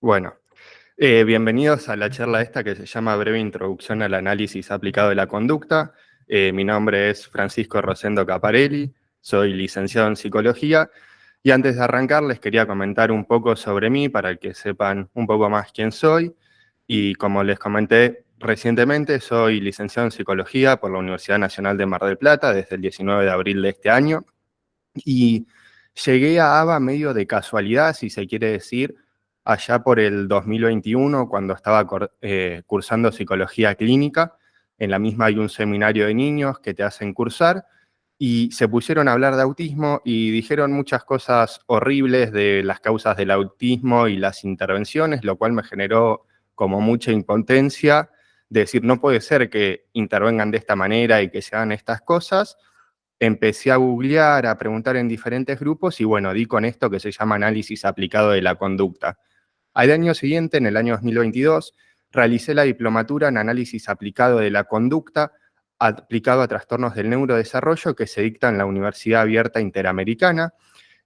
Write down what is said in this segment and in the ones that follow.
Bueno, bienvenidos a la charla esta que se llama Breve Introducción al Análisis Aplicado de la Conducta. Mi nombre es Francisco Rosendo Caparelli, soy licenciado en Psicología y antes de arrancar les quería comentar un poco sobre mí para que sepan un poco más quién soy. Y como les comenté recientemente, soy licenciado en Psicología por la Universidad Nacional de Mar del Plata desde el 19 de abril de este año y llegué a ABA medio de casualidad, si se quiere decir, allá por el 2021, cuando estaba cursando psicología clínica. En la misma hay un seminario de niños que te hacen cursar y se pusieron a hablar de autismo y dijeron muchas cosas horribles de las causas del autismo y las intervenciones, lo cual me generó como mucha impotencia de decir, no puede ser que intervengan de esta manera y que se hagan estas cosas. Empecé a googlear, a preguntar en diferentes grupos y bueno, di con esto que se llama análisis aplicado de la conducta. Al año siguiente, en el año 2022, realicé la diplomatura en análisis aplicado de la conducta aplicado a trastornos del neurodesarrollo que se dicta en la Universidad Abierta Interamericana.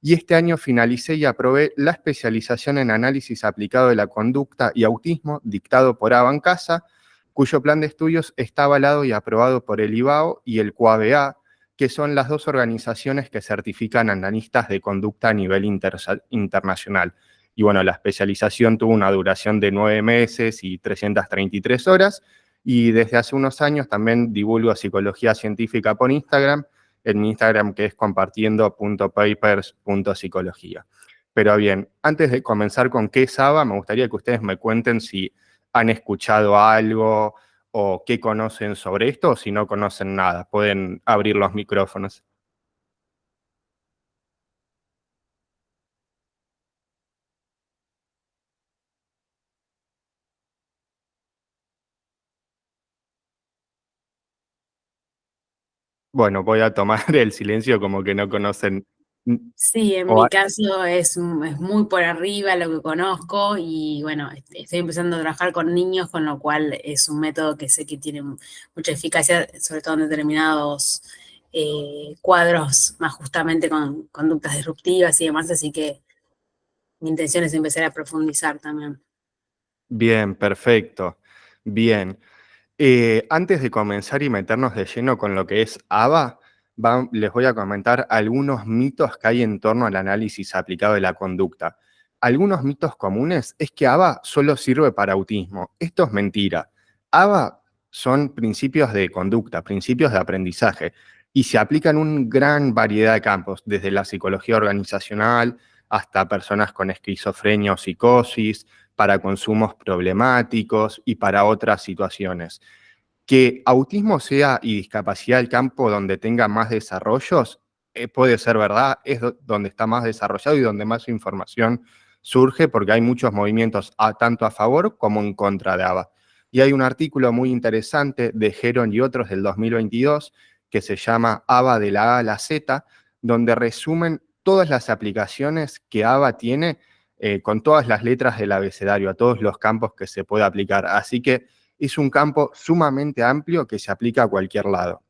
Y este año finalicé y aprobé la especialización en análisis aplicado de la conducta y autismo dictado por Abancasa, cuyo plan de estudios está avalado y aprobado por el IBAO y el COABA, que son las dos organizaciones que certifican analistas de conducta a nivel internacional. Y bueno, la especialización tuvo una duración de 9 meses y 333 horas, y desde hace unos años también divulgo psicología científica por Instagram, en mi Instagram que es compartiendo.papers.psicología. Pero bien, antes de comenzar con qué es ABA, me gustaría que ustedes me cuenten si han escuchado algo o qué conocen sobre esto, o si no conocen nada, pueden abrir los micrófonos. Bueno, voy a tomar el silencio como que no conocen. Sí, en o mi caso es muy por arriba lo que conozco y bueno, estoy empezando a trabajar con niños, con lo cual es un método que sé que tiene mucha eficacia, sobre todo en determinados cuadros, más justamente con conductas disruptivas y demás, así que mi intención es empezar a profundizar también. Bien, perfecto. Bien. Antes de comenzar y meternos de lleno con lo que es ABA, les voy a comentar algunos mitos que hay en torno al análisis aplicado de la conducta. Algunos mitos comunes es que ABA solo sirve para autismo. Esto es mentira. ABA son principios de conducta, principios de aprendizaje, y se aplican en una gran variedad de campos, desde la psicología organizacional hasta personas con esquizofrenia o psicosis, para consumos problemáticos y para otras situaciones. Que autismo sea y discapacidad el campo donde tenga más desarrollos, puede ser verdad, es donde está más desarrollado y donde más información surge, porque hay muchos movimientos tanto a favor como en contra de ABA. Y hay un artículo muy interesante de Heron y otros del 2022 que se llama ABA de la A a la Z, donde resumen todas las aplicaciones que ABA tiene con todas las letras del abecedario, a todos los campos que se puede aplicar. Así que es un campo sumamente amplio que se aplica a cualquier lado.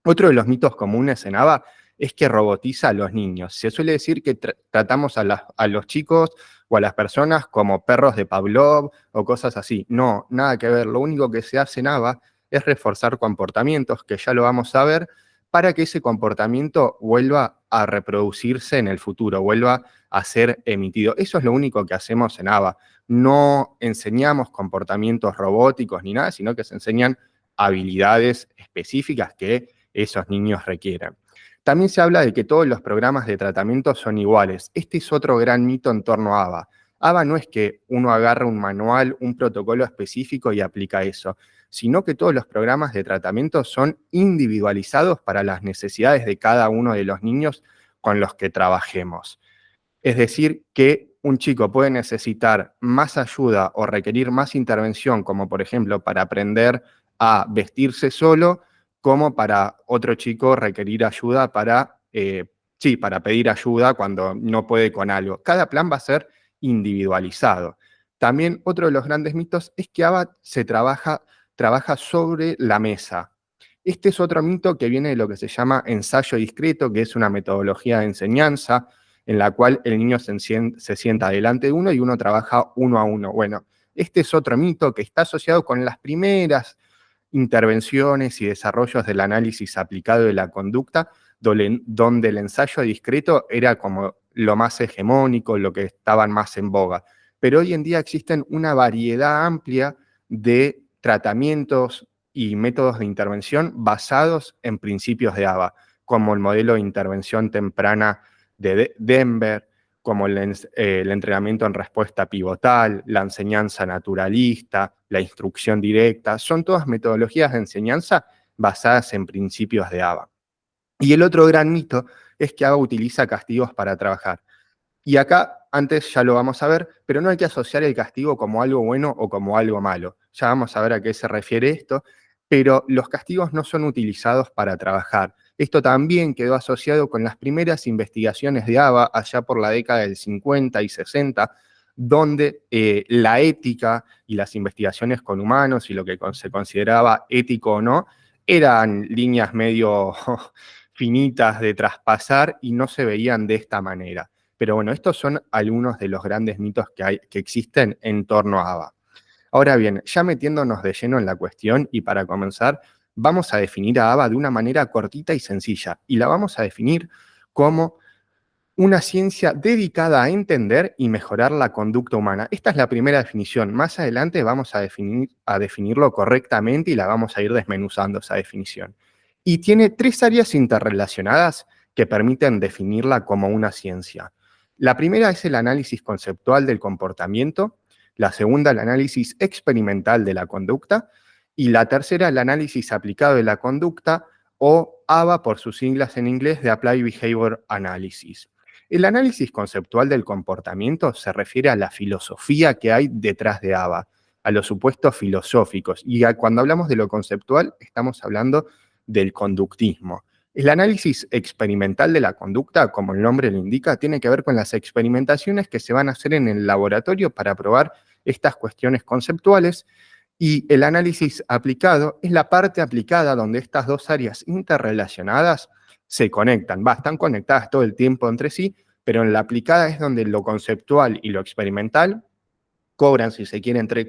Otro de los mitos comunes en ABA es que robotiza a los niños. Se suele decir que tratamos a los chicos o a las personas como perros de Pavlov o cosas así. No, nada que ver. Lo único que se hace en ABA es reforzar comportamientos, que ya lo vamos a ver, para que ese comportamiento vuelva a reproducirse en el futuro, vuelva a ser emitido. Eso es lo único que hacemos en ABA. No enseñamos comportamientos robóticos ni nada, sino que se enseñan habilidades específicas que esos niños requieren. También se habla de que todos los programas de tratamiento son iguales. Este es otro gran mito en torno a ABA. ABA no es que uno agarra un manual, un protocolo específico y aplica eso, sino que todos los programas de tratamiento son individualizados para las necesidades de cada uno de los niños con los que trabajemos. Es decir, que un chico puede necesitar más ayuda o requerir más intervención, como por ejemplo para aprender a vestirse solo, como para otro chico requerir ayuda para pedir ayuda cuando no puede con algo. Cada plan va a ser individualizado. También otro de los grandes mitos es que ABA trabaja sobre la mesa. Este es otro mito que viene de lo que se llama ensayo discreto, que es una metodología de enseñanza en la cual el niño se sienta delante de uno y uno trabaja uno a uno. Bueno, este es otro mito que está asociado con las primeras intervenciones y desarrollos del análisis aplicado de la conducta, donde el ensayo discreto era como lo más hegemónico, lo que estaban más en boga. Pero hoy en día existen una variedad amplia de tratamientos y métodos de intervención basados en principios de ABA, como el modelo de intervención temprana de Denver, como el entrenamiento en respuesta pivotal, la enseñanza naturalista, la instrucción directa, son todas metodologías de enseñanza basadas en principios de ABA. Y el otro gran mito es que ABA utiliza castigos para trabajar. Y acá, antes ya lo vamos a ver, pero no hay que asociar el castigo como algo bueno o como algo malo. Ya vamos a ver a qué se refiere esto, pero los castigos no son utilizados para trabajar. Esto también quedó asociado con las primeras investigaciones de ABA allá por la década del 50 y 60, donde la ética y las investigaciones con humanos y lo que se consideraba ético o no, eran líneas medio finitas de traspasar y no se veían de esta manera. Pero bueno, estos son algunos de los grandes mitos que existen en torno a ABA. Ahora bien, ya metiéndonos de lleno en la cuestión y para comenzar, vamos a definir a ABA de una manera cortita y sencilla y la vamos a definir como una ciencia dedicada a entender y mejorar la conducta humana. Esta es la primera definición. Más adelante vamos a definirlo correctamente y la vamos a ir desmenuzando esa definición. Y tiene 3 áreas interrelacionadas que permiten definirla como una ciencia. La primera es el análisis conceptual del comportamiento, la segunda el análisis experimental de la conducta y la tercera el análisis aplicado de la conducta o ABA por sus siglas en inglés de Applied Behavior Analysis. El análisis conceptual del comportamiento se refiere a la filosofía que hay detrás de ABA, a los supuestos filosóficos. Y cuando hablamos de lo conceptual, estamos hablando del conductismo. El análisis experimental de la conducta, como el nombre lo indica, tiene que ver con las experimentaciones que se van a hacer en el laboratorio para probar estas cuestiones conceptuales. Y el análisis aplicado es la parte aplicada donde estas dos áreas interrelacionadas se conectan. Están conectadas todo el tiempo entre sí, pero en la aplicada es donde lo conceptual y lo experimental cobran, si se quiere, entre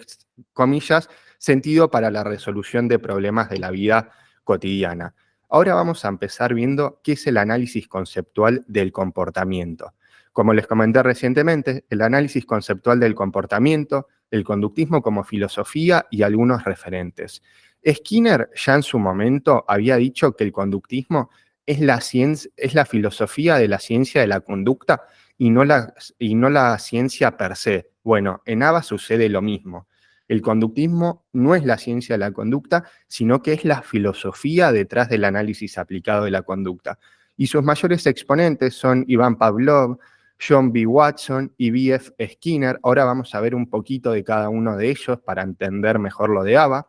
comillas, sentido para la resolución de problemas de la vida cotidiana. Ahora vamos a empezar viendo qué es el análisis conceptual del comportamiento. Como les comenté recientemente, el análisis conceptual del comportamiento, el conductismo como filosofía y algunos referentes. Skinner ya en su momento había dicho que el conductismo es la filosofía de la ciencia de la conducta y no la ciencia per se. Bueno, en ABA sucede lo mismo. El conductismo no es la ciencia de la conducta, sino que es la filosofía detrás del análisis aplicado de la conducta. Y sus mayores exponentes son Ivan Pavlov, John B. Watson y B.F. Skinner. Ahora vamos a ver un poquito de cada uno de ellos para entender mejor lo de ABA.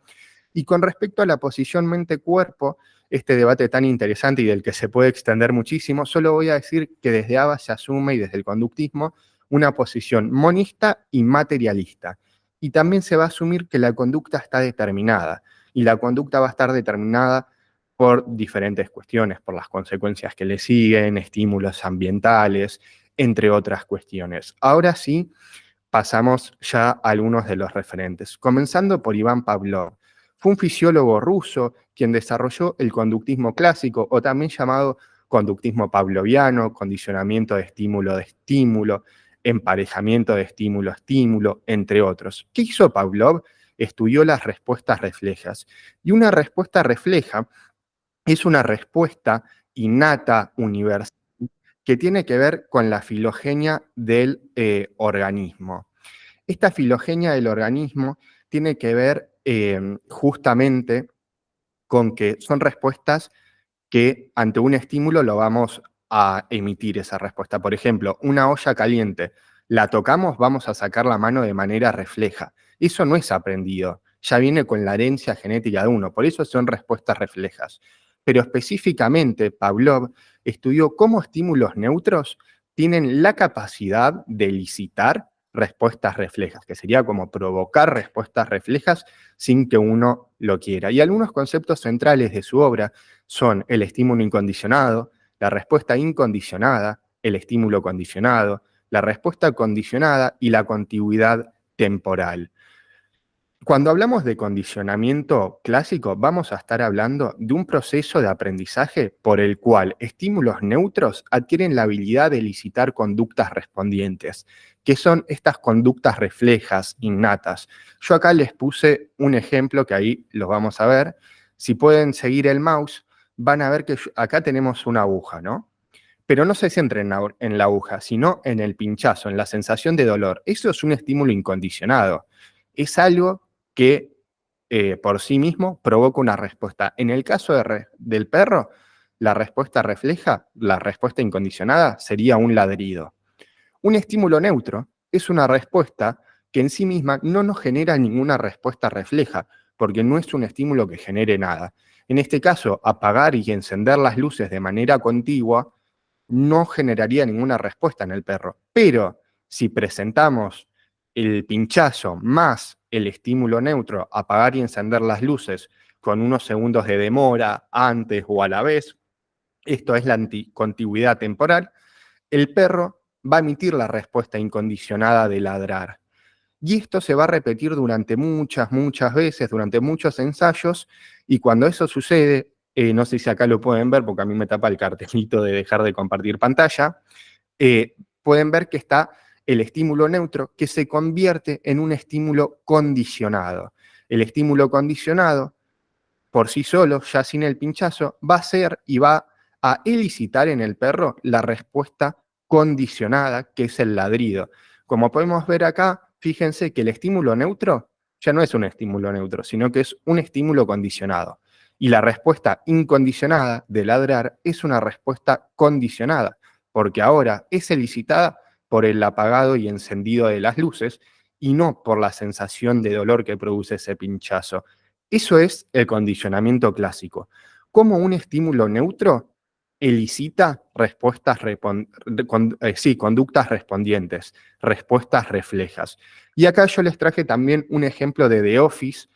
Y con respecto a la posición mente-cuerpo, este debate tan interesante y del que se puede extender muchísimo, solo voy a decir que desde ABA se asume y desde el conductismo una posición monista y materialista. Y también se va a asumir que la conducta está determinada y la conducta va a estar determinada por diferentes cuestiones, por las consecuencias que le siguen, estímulos ambientales, entre otras cuestiones. Ahora sí, pasamos ya a algunos de los referentes, comenzando por Iván Pavlov. Fue un fisiólogo ruso quien desarrolló el conductismo clásico, o también llamado conductismo pavloviano, condicionamiento de estímulo, emparejamiento de estímulo-estímulo, entre otros. ¿Qué hizo Pavlov? Estudió las respuestas reflejas. Y una respuesta refleja es una respuesta innata, universal, que tiene que ver con la filogenia del organismo. Esta filogenia del organismo tiene que ver justamente con que son respuestas que ante un estímulo lo vamos a emitir esa respuesta. Por ejemplo, una olla caliente, la tocamos, vamos a sacar la mano de manera refleja. Eso no es aprendido, ya viene con la herencia genética de uno, por eso son respuestas reflejas. Pero específicamente, Pavlov estudió cómo estímulos neutros tienen la capacidad de elicitar respuestas reflejas, que sería como provocar respuestas reflejas sin que uno lo quiera. Y algunos conceptos centrales de su obra son el estímulo incondicionado, la respuesta incondicionada, el estímulo condicionado, la respuesta condicionada y la contigüidad temporal. Cuando hablamos de condicionamiento clásico, vamos a estar hablando de un proceso de aprendizaje por el cual estímulos neutros adquieren la habilidad de elicitar conductas respondientes, que son estas conductas reflejas, innatas. Yo acá les puse un ejemplo que ahí los vamos a ver. Si pueden seguir el mouse, van a ver que acá tenemos una aguja, ¿no? Pero no se centra en la aguja, sino en el pinchazo, en la sensación de dolor. Eso es un estímulo incondicionado. Es algo que por sí mismo provoca una respuesta. En el caso del perro, la respuesta refleja, la respuesta incondicionada sería un ladrido. Un estímulo neutro es una respuesta que en sí misma no nos genera ninguna respuesta refleja, porque no es un estímulo que genere nada. En este caso, apagar y encender las luces de manera contigua no generaría ninguna respuesta en el perro. Pero si presentamos el pinchazo más el estímulo neutro, apagar y encender las luces con unos segundos de demora antes o a la vez, esto es la contigüidad temporal, el perro va a emitir la respuesta incondicionada de ladrar. Y esto se va a repetir durante muchas veces, durante muchos ensayos, y cuando eso sucede, no sé si acá lo pueden ver porque a mí me tapa el cartelito de dejar de compartir pantalla, pueden ver que está el estímulo neutro que se convierte en un estímulo condicionado. El estímulo condicionado, por sí solo, ya sin el pinchazo, va a ser y va a elicitar en el perro la respuesta condicionada, que es el ladrido. Como podemos ver acá, fíjense que el estímulo neutro ya no es un estímulo neutro, sino que es un estímulo condicionado. Y la respuesta incondicionada de ladrar es una respuesta condicionada, porque ahora es elicitada por el apagado y encendido de las luces y no por la sensación de dolor que produce ese pinchazo. Eso es el condicionamiento clásico. Cómo un estímulo neutro elicita conductas respondientes, respuestas reflejas. Y acá yo les traje también un ejemplo de The Office,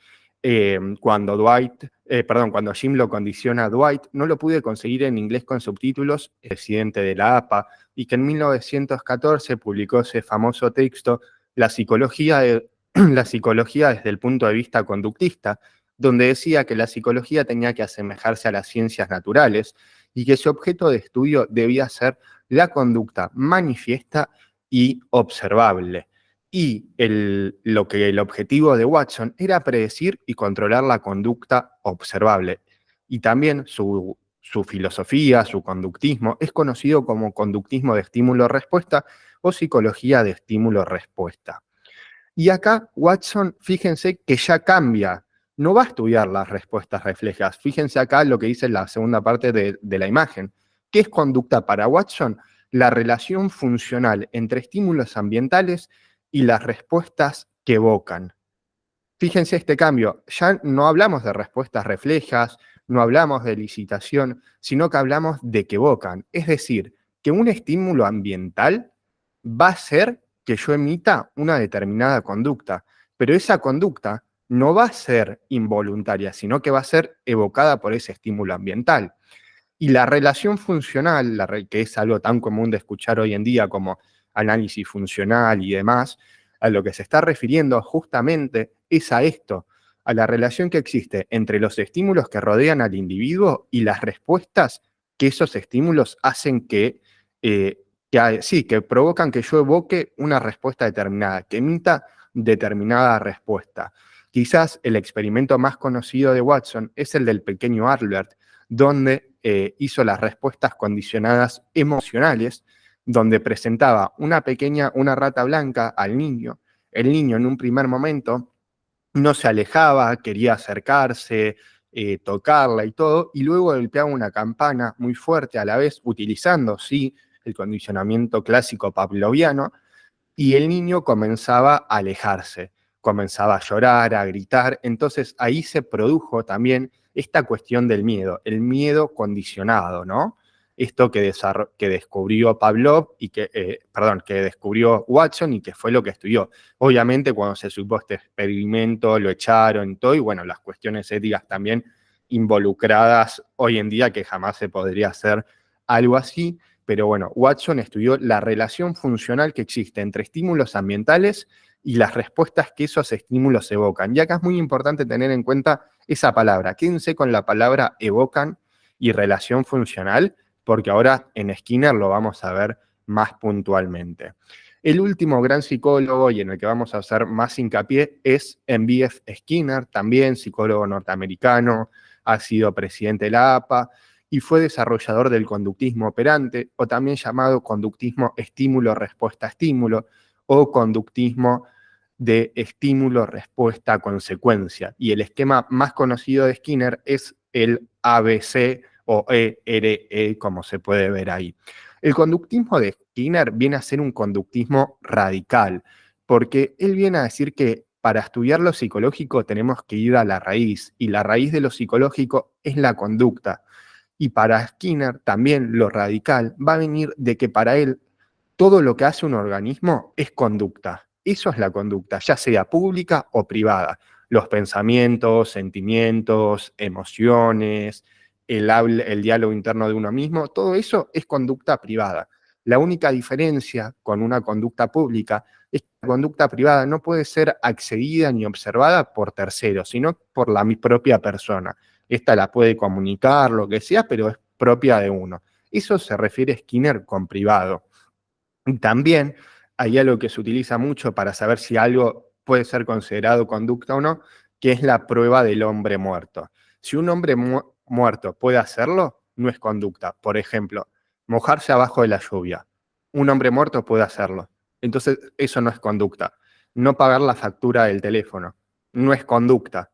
cuando Jim lo condiciona a Dwight, no lo pude conseguir en inglés con subtítulos, presidente de la APA, y que en 1914 publicó ese famoso texto, La psicología desde el punto de vista conductista, donde decía que la psicología tenía que asemejarse a las ciencias naturales y que su objeto de estudio debía ser la conducta manifiesta y observable. Y el objetivo de Watson era predecir y controlar la conducta observable. Y también su filosofía, su conductismo, es conocido como conductismo de estímulo-respuesta o psicología de estímulo-respuesta. Y acá Watson, fíjense que ya cambia, no va a estudiar las respuestas reflejas. Fíjense acá lo que dice en la segunda parte de la imagen. ¿Qué es conducta para Watson? La relación funcional entre estímulos ambientales y las respuestas que evocan. Fíjense este cambio, ya no hablamos de respuestas reflejas, no hablamos de licitación, sino que hablamos de que evocan. Es decir, que un estímulo ambiental va a ser que yo emita una determinada conducta, pero esa conducta no va a ser involuntaria, sino que va a ser evocada por ese estímulo ambiental. Y la relación funcional, que es algo tan común de escuchar hoy en día como análisis funcional y demás, a lo que se está refiriendo justamente es a esto, a la relación que existe entre los estímulos que rodean al individuo y las respuestas que esos estímulos hacen que provocan que yo evoque una respuesta determinada, que emita determinada respuesta. Quizás el experimento más conocido de Watson es el del pequeño Albert, donde hizo las respuestas condicionadas emocionales, donde presentaba una rata blanca al niño. El niño en un primer momento no se alejaba, quería acercarse, tocarla y todo, y luego golpeaba una campana muy fuerte a la vez, utilizando, sí, el condicionamiento clásico pavloviano, y el niño comenzaba a alejarse, comenzaba a llorar, a gritar. Entonces ahí se produjo también esta cuestión del miedo, el miedo condicionado, ¿no? Esto que descubrió Pavlov y que descubrió Watson y que fue lo que estudió. Obviamente cuando se supo este experimento lo echaron y todo, y bueno, las cuestiones éticas también involucradas hoy en día que jamás se podría hacer algo así, pero bueno, Watson estudió la relación funcional que existe entre estímulos ambientales y las respuestas que esos estímulos evocan. Y acá es muy importante tener en cuenta esa palabra. Quédense con la palabra evocan y relación funcional, porque ahora en Skinner lo vamos a ver más puntualmente. El último gran psicólogo y en el que vamos a hacer más hincapié es en B.F. Skinner, también psicólogo norteamericano, ha sido presidente de la APA y fue desarrollador del conductismo operante, o también llamado conductismo estímulo-respuesta-estímulo, o conductismo de estímulo-respuesta-consecuencia. Y el esquema más conocido de Skinner es el ABC o ERE, como se puede ver ahí. El conductismo de Skinner viene a ser un conductismo radical, porque él viene a decir que para estudiar lo psicológico tenemos que ir a la raíz, y la raíz de lo psicológico es la conducta. Y para Skinner también lo radical va a venir de que para él todo lo que hace un organismo es conducta. Eso es la conducta, ya sea pública o privada. Los pensamientos, sentimientos, emociones, el diálogo interno de uno mismo, todo eso es conducta privada. La única diferencia con una conducta pública es que la conducta privada no puede ser accedida ni observada por terceros, sino por la propia persona. Esta la puede comunicar, lo que sea, pero es propia de uno. Eso se refiere Skinner con privado. También hay algo que se utiliza mucho para saber si algo puede ser considerado conducta o no, que es la prueba del hombre muerto. Si un hombre muerto puede hacerlo, no es conducta. Por ejemplo, mojarse abajo de la lluvia. Un hombre muerto puede hacerlo. Entonces, eso no es conducta. No pagar la factura del teléfono. No es conducta.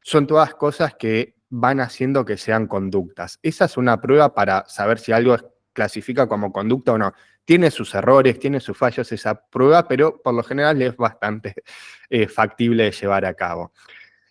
Son todas cosas que van haciendo que sean conductas. Esa es una prueba para saber si algo clasifica como conducta o no. Tiene sus errores, tiene sus fallos esa prueba, pero por lo general es bastante factible de llevar a cabo.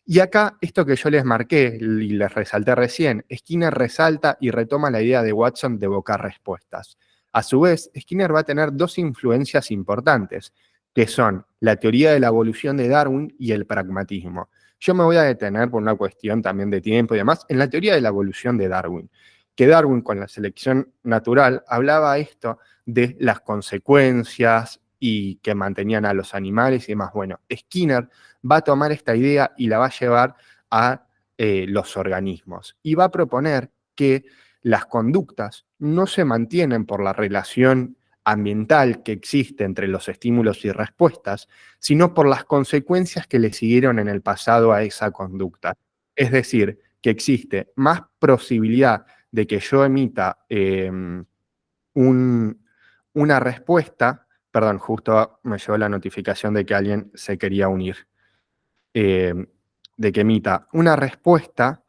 Y acá, esto que yo les marqué y les resalté recién, Skinner resalta y retoma la idea de Watson de evocar respuestas. A su vez, Skinner va a tener dos influencias importantes, que son la teoría de la evolución de Darwin y el pragmatismo. Yo me voy a detener por una cuestión también de tiempo y demás en la teoría de la evolución de Darwin, que Darwin con la selección natural hablaba esto de las consecuencias y que mantenían a los animales y demás. Bueno, Skinner va a tomar esta idea y la va a llevar a los organismos y va a proponer que las conductas no se mantienen por la relación ambiental que existe entre los estímulos y respuestas, sino por las consecuencias que le siguieron en el pasado a esa conducta. Es decir, que existe más posibilidad de que yo emita una respuesta, perdón, justo me llegó la notificación de que alguien se quería unir, eh, de que emita una respuesta,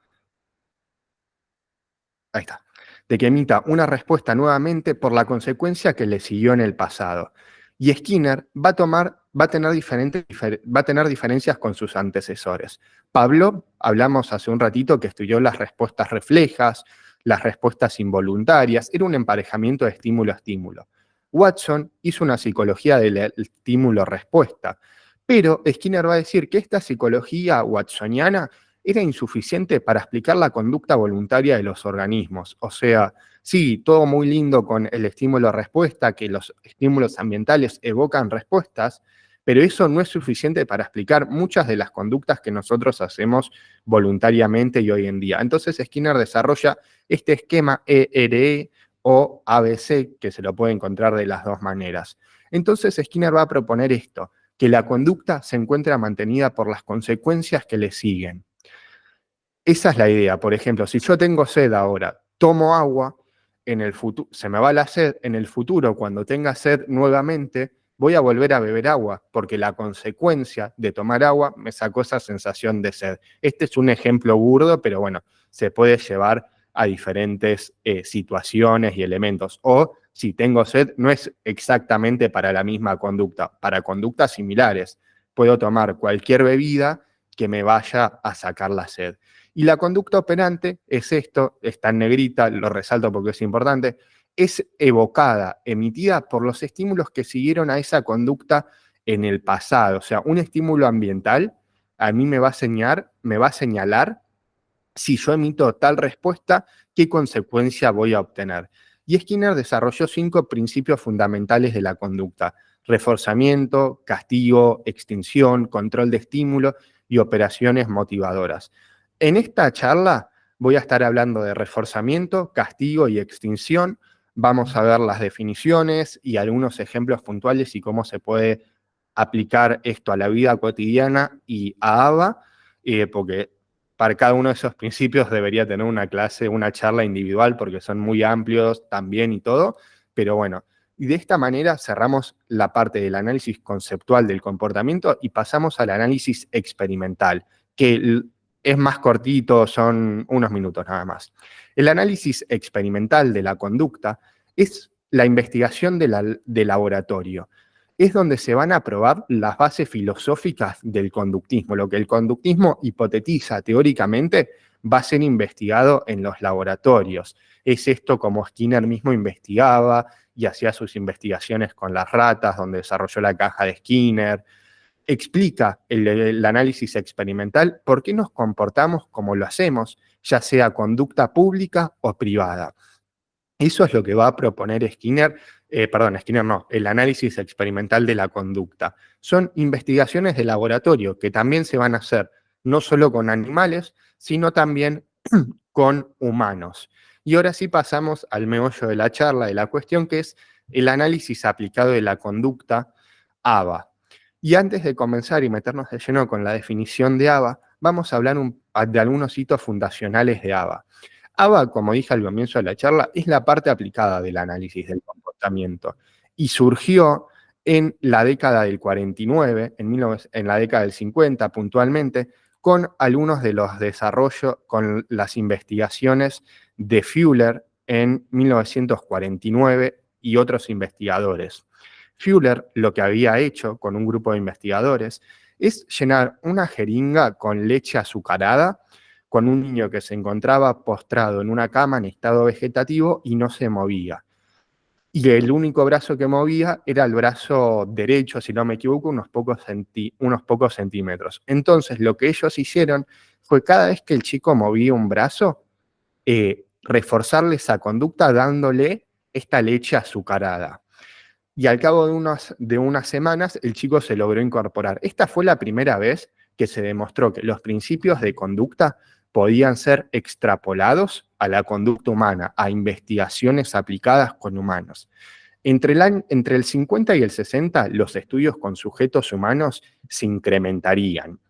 ahí está, de que emita una respuesta nuevamente por la consecuencia que le siguió en el pasado. Y Skinner va a tener diferencias con sus antecesores. Pablo, hablamos hace un ratito que estudió las respuestas reflejas, las respuestas involuntarias, era un emparejamiento de estímulo a estímulo. Watson hizo una psicología del estímulo-respuesta, pero Skinner va a decir que esta psicología watsoniana era insuficiente para explicar la conducta voluntaria de los organismos. O sea, sí, todo muy lindo con el estímulo-respuesta, que los estímulos ambientales evocan respuestas, pero eso no es suficiente para explicar muchas de las conductas que nosotros hacemos voluntariamente y hoy en día. Entonces Skinner desarrolla este esquema ERE o ABC, que se lo puede encontrar de las dos maneras. Entonces Skinner va a proponer esto, que la conducta se encuentra mantenida por las consecuencias que le siguen. Esa es la idea. Por ejemplo, si yo tengo sed ahora, tomo agua, en el futuro, se me va la sed, en el futuro, cuando tenga sed nuevamente, voy a volver a beber agua, porque la consecuencia de tomar agua me sacó esa sensación de sed. Este es un ejemplo burdo, pero bueno, se puede llevar a diferentes situaciones y elementos. O si tengo sed, no es exactamente para la misma conducta, para conductas similares. Puedo tomar cualquier bebida que me vaya a sacar la sed. Y la conducta operante es esto, está en negrita, lo resalto porque es importante, es evocada, emitida por los estímulos que siguieron a esa conducta en el pasado. O sea, un estímulo ambiental a mí me va a señalar si yo emito tal respuesta, qué consecuencia voy a obtener. Y Skinner desarrolló 5 principios fundamentales de la conducta: reforzamiento, castigo, extinción, control de estímulo y operaciones motivadoras. En esta charla voy a estar hablando de reforzamiento, castigo y extinción. Vamos a ver las definiciones y algunos ejemplos puntuales y cómo se puede aplicar esto a la vida cotidiana y a ABA, porque para cada uno de esos principios debería tener una clase, una charla individual, porque son muy amplios también y todo, pero bueno, y de esta manera cerramos la parte del análisis conceptual del comportamiento y pasamos al análisis experimental, que es más cortito, son unos minutos nada más. El análisis experimental de la conducta es la investigación de laboratorio. Es donde se van a probar las bases filosóficas del conductismo. Lo que el conductismo hipotetiza teóricamente va a ser investigado en los laboratorios. Es esto como Skinner mismo investigaba y hacía sus investigaciones con las ratas, donde desarrolló la caja de Skinner. Explica el análisis experimental por qué nos comportamos como lo hacemos, ya sea conducta pública o privada. Eso es lo que va a proponer Skinner, Skinner no, el análisis experimental de la conducta. Son investigaciones de laboratorio que también se van a hacer no solo con animales, sino también con humanos. Y ahora sí pasamos al meollo de la charla, de la cuestión, que es el análisis aplicado de la conducta ABA. Y antes de comenzar y meternos de lleno con la definición de ABA, vamos a hablar de algunos hitos fundacionales de ABA. ABA, como dije al comienzo de la charla, es la parte aplicada del análisis del comportamiento y surgió en la década del 49, en la década del 50 puntualmente, con algunos de los desarrollos, con las investigaciones de Fuller en 1949 y otros investigadores. Fuller lo que había hecho con un grupo de investigadores es llenar una jeringa con leche azucarada con un niño que se encontraba postrado en una cama en estado vegetativo y no se movía. Y el único brazo que movía era el brazo derecho, si no me equivoco, unos pocos centímetros. Entonces, lo que ellos hicieron fue cada vez que el chico movía un brazo, reforzarle esa conducta dándole esta leche azucarada. Y al cabo de unas semanas, el chico se logró incorporar. Esta fue la primera vez que se demostró que los principios de conducta podían ser extrapolados a la conducta humana, a investigaciones aplicadas con humanos. Entre el 50 y el 60, los estudios con sujetos humanos se incrementarían.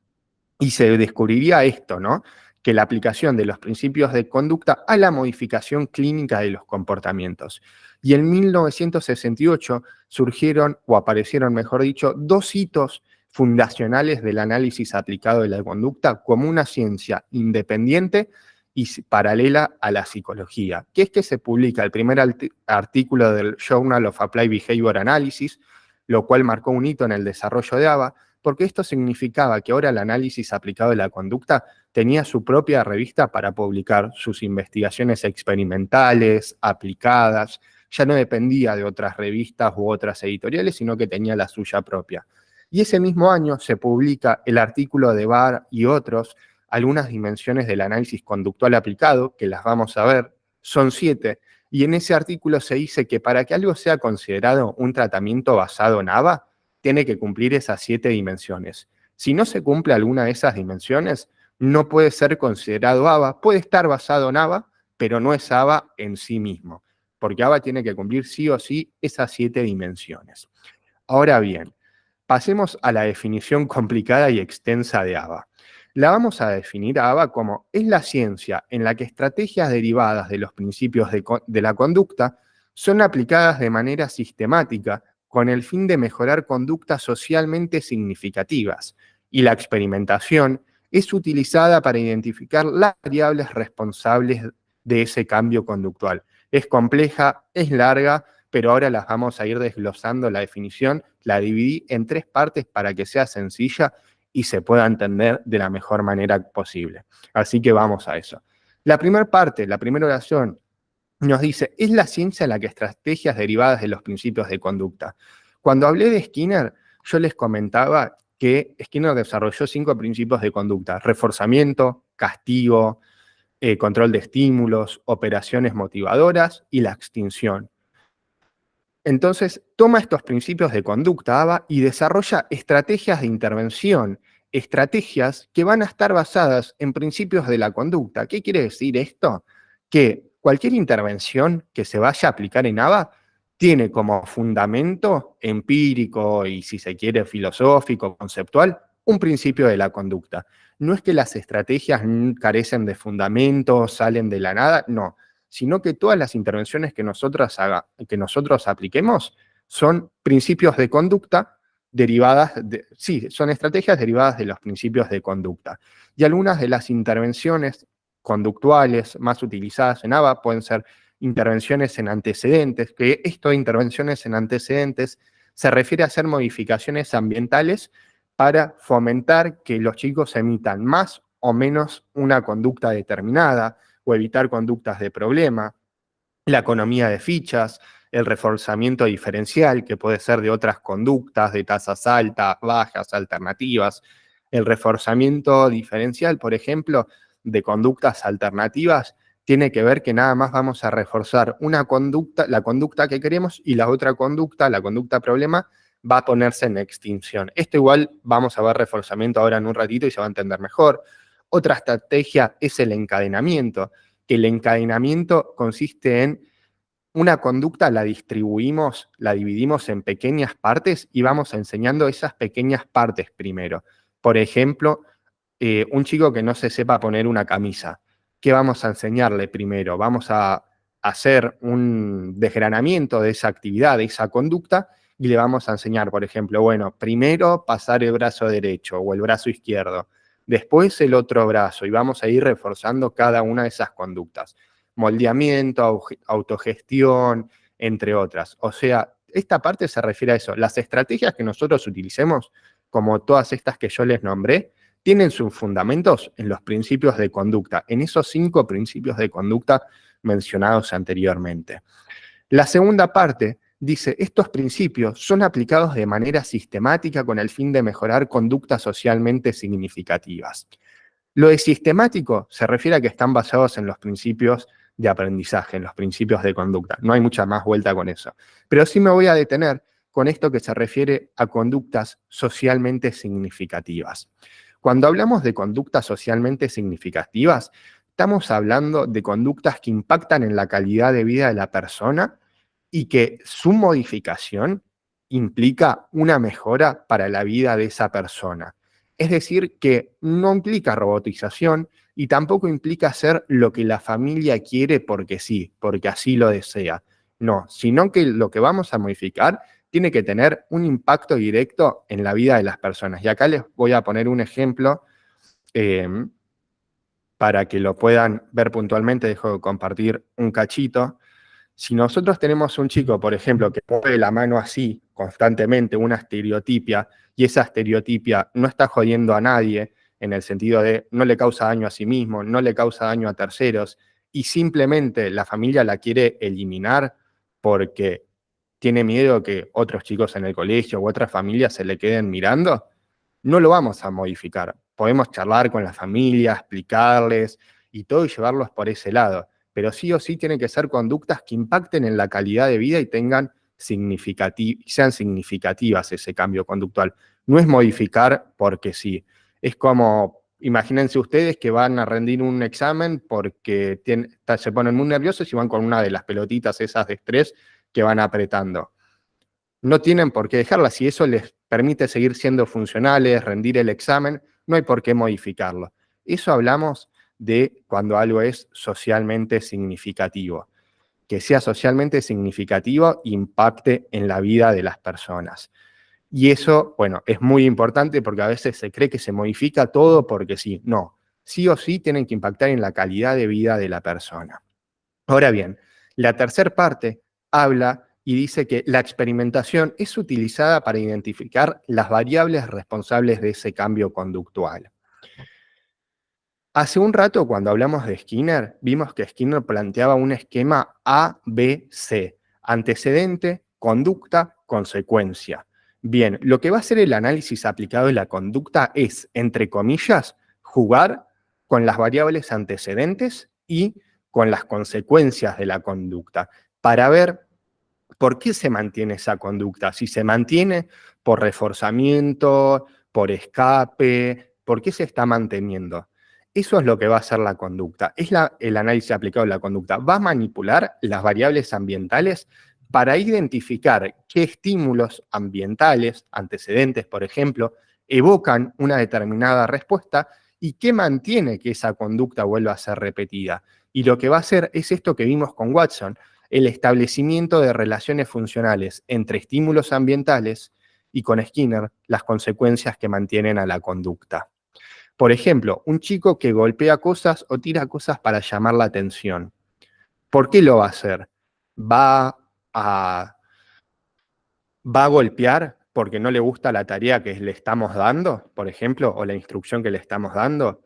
Y se descubriría esto, ¿no? Que la aplicación de los principios de conducta a la modificación clínica de los comportamientos. Y en 1968 surgieron, o aparecieron, mejor dicho, 2 hitos fundacionales del análisis aplicado de la conducta como una ciencia independiente y paralela a la psicología, que es que se publica el primer artículo del Journal of Applied Behavior Analysis, lo cual marcó un hito en el desarrollo de ABA, porque esto significaba que ahora el análisis aplicado de la conducta tenía su propia revista para publicar sus investigaciones experimentales, aplicadas, ya no dependía de otras revistas u otras editoriales, sino que tenía la suya propia. Y ese mismo año se publica el artículo de Barr y otros, algunas dimensiones del análisis conductual aplicado, que las vamos a ver, son 7, y en ese artículo se dice que para que algo sea considerado un tratamiento basado en ABA, tiene que cumplir esas 7 dimensiones. Si no se cumple alguna de esas dimensiones, no puede ser considerado ABA, puede estar basado en ABA, pero no es ABA en sí mismo, porque ABA tiene que cumplir sí o sí esas 7 dimensiones. Ahora bien, pasemos a la definición complicada y extensa de ABA. La vamos a definir a ABA como es la ciencia en la que estrategias derivadas de los principios de la conducta son aplicadas de manera sistemática con el fin de mejorar conductas socialmente significativas, y la experimentación es utilizada para identificar las variables responsables de ese cambio conductual. Es compleja, es larga, pero ahora las vamos a ir desglosando la definición. La dividí en 3 partes para que sea sencilla y se pueda entender de la mejor manera posible. Así que vamos a eso. La primera parte, la primera oración, nos dice, es la ciencia la que estrategias derivadas de los principios de conducta. Cuando hablé de Skinner, yo les comentaba que Skinner desarrolló 5 principios de conducta: reforzamiento, castigo, control de estímulos, operaciones motivadoras y la extinción. Entonces, toma estos principios de conducta ABA y desarrolla estrategias de intervención, estrategias que van a estar basadas en principios de la conducta. ¿Qué quiere decir esto? Que cualquier intervención que se vaya a aplicar en ABA tiene como fundamento empírico y, si se quiere, filosófico, conceptual, un principio de la conducta. No es que las estrategias carecen de fundamento, salen de la nada, no, sino que todas las intervenciones que nosotros apliquemos son principios de conducta derivadas sí, son estrategias derivadas de los principios de conducta. Y algunas de las intervenciones conductuales más utilizadas en ABA pueden ser intervenciones en antecedentes, que esto de intervenciones en antecedentes se refiere a hacer modificaciones ambientales para fomentar que los chicos emitan más o menos una conducta determinada, o evitar conductas de problema, la economía de fichas, el reforzamiento diferencial, que puede ser de otras conductas, de tasas altas, bajas, alternativas. El reforzamiento diferencial, por ejemplo, de conductas alternativas, tiene que ver que nada más vamos a reforzar una conducta, la conducta que queremos, y la otra conducta, la conducta problema, va a ponerse en extinción. Esto igual vamos a ver reforzamiento ahora en un ratito y se va a entender mejor. Otra estrategia es el encadenamiento, que el encadenamiento consiste en una conducta la distribuimos, la dividimos en pequeñas partes y vamos enseñando esas pequeñas partes primero. Por ejemplo, un chico que no se sepa poner una camisa, ¿qué vamos a enseñarle primero? Vamos a hacer un desgranamiento de esa actividad, de esa conducta, y le vamos a enseñar, por ejemplo, bueno, primero pasar el brazo derecho o el brazo izquierdo, después el otro brazo, y vamos a ir reforzando cada una de esas conductas. Moldeamiento, autogestión, entre otras. O sea, esta parte se refiere a eso. Las estrategias que nosotros utilicemos, como todas estas que yo les nombré, tienen sus fundamentos en los principios de conducta, en esos 5 principios de conducta mencionados anteriormente. La segunda parte dice, estos principios son aplicados de manera sistemática con el fin de mejorar conductas socialmente significativas. Lo de sistemático se refiere a que están basados en los principios de aprendizaje, en los principios de conducta. No hay mucha más vuelta con eso. Pero sí me voy a detener con esto que se refiere a conductas socialmente significativas. Cuando hablamos de conductas socialmente significativas, estamos hablando de conductas que impactan en la calidad de vida de la persona y que su modificación implica una mejora para la vida de esa persona. Es decir, que no implica robotización y tampoco implica hacer lo que la familia quiere porque sí, porque así lo desea. No, sino que lo que vamos a modificar tiene que tener un impacto directo en la vida de las personas. Y acá les voy a poner un ejemplo eh, para que lo puedan ver puntualmente. Dejo de compartir un cachito. Si nosotros tenemos un chico, por ejemplo, que mueve la mano así constantemente, una estereotipia, y esa estereotipia no está jodiendo a nadie, en el sentido de no le causa daño a sí mismo, no le causa daño a terceros, y simplemente la familia la quiere eliminar porque tiene miedo que otros chicos en el colegio u otras familias se le queden mirando, no lo vamos a modificar. Podemos charlar con la familia, explicarles y todo y llevarlos por ese lado. Pero sí o sí tienen que ser conductas que impacten en la calidad de vida y sean significativas ese cambio conductual. No es modificar porque sí. Es como, imagínense ustedes que van a rendir un examen porque se ponen muy nerviosos y van con una de las pelotitas esas de estrés que van apretando. No tienen por qué dejarla. Si eso les permite seguir siendo funcionales, rendir el examen, no hay por qué modificarlo. Eso hablamos de cuando algo es socialmente significativo. Que sea socialmente significativo, impacte en la vida de las personas. Y eso, bueno, es muy importante porque a veces se cree que se modifica todo porque sí. No, sí o sí tienen que impactar en la calidad de vida de la persona. Ahora bien, la tercera parte habla y dice que la experimentación es utilizada para identificar las variables responsables de ese cambio conductual. Hace un rato, cuando hablamos de Skinner, vimos que Skinner planteaba un esquema ABC, antecedente, conducta, consecuencia. Bien, lo que va a hacer el análisis aplicado de la conducta es, entre comillas, jugar con las variables antecedentes y con las consecuencias de la conducta, para ver por qué se mantiene esa conducta, si se mantiene por reforzamiento, por escape, por qué se está manteniendo. Eso es lo que va a hacer la conducta. Es el análisis aplicado a la conducta. Va a manipular las variables ambientales para identificar qué estímulos ambientales, antecedentes, por ejemplo, evocan una determinada respuesta y qué mantiene que esa conducta vuelva a ser repetida. Y lo que va a hacer es esto que vimos con Watson, el establecimiento de relaciones funcionales entre estímulos ambientales y con Skinner, las consecuencias que mantienen a la conducta. Por ejemplo, un chico que golpea cosas o tira cosas para llamar la atención. ¿Por qué lo va a hacer? ¿Va a, va a golpear porque no le gusta la tarea que le estamos dando, por ejemplo, o la instrucción que le estamos dando?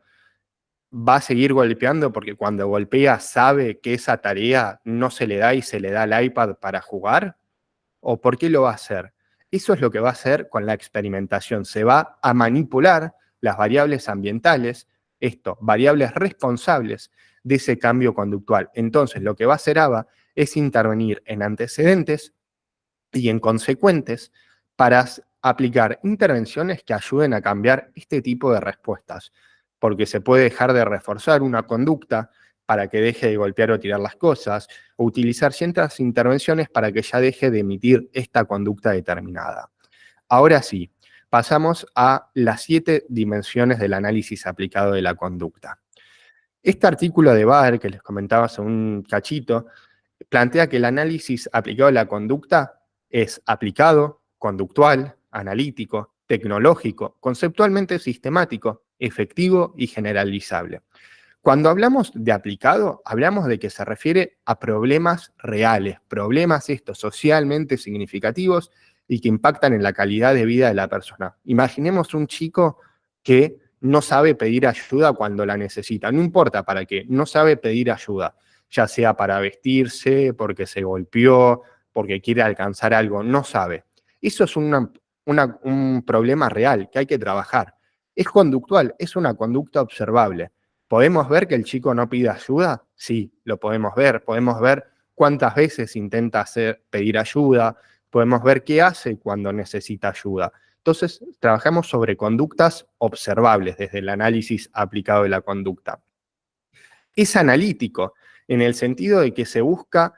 ¿Va a seguir golpeando porque cuando golpea sabe que esa tarea no se le da y se le da al iPad para jugar? ¿O por qué lo va a hacer? Eso es lo que va a hacer con la experimentación. Se va a manipular las variables ambientales, variables responsables de ese cambio conductual. Entonces, lo que va a hacer ABA es intervenir en antecedentes y en consecuentes para aplicar intervenciones que ayuden a cambiar este tipo de respuestas, porque se puede dejar de reforzar una conducta para que deje de golpear o tirar las cosas, o utilizar ciertas intervenciones para que ya deje de emitir esta conducta determinada. Ahora sí, pasamos a las 7 dimensiones del análisis aplicado de la conducta. Este artículo de Baer, que les comentaba hace un cachito, plantea que el análisis aplicado a la conducta es aplicado, conductual, analítico, tecnológico, conceptualmente sistemático, efectivo y generalizable. Cuando hablamos de aplicado, hablamos de que se refiere a problemas reales, problemas estos socialmente significativos y que impactan en la calidad de vida de la persona. Imaginemos un chico que no sabe pedir ayuda cuando la necesita, no importa para qué, no sabe pedir ayuda, ya sea para vestirse, porque se golpeó, porque quiere alcanzar algo, no sabe. Eso es un problema real que hay que trabajar. Es conductual, es una conducta observable. ¿Podemos ver que el chico no pide ayuda? Sí, lo podemos ver cuántas veces intenta pedir ayuda, podemos ver qué hace cuando necesita ayuda. Entonces, trabajamos sobre conductas observables desde el análisis aplicado de la conducta. Es analítico, en el sentido de que se busca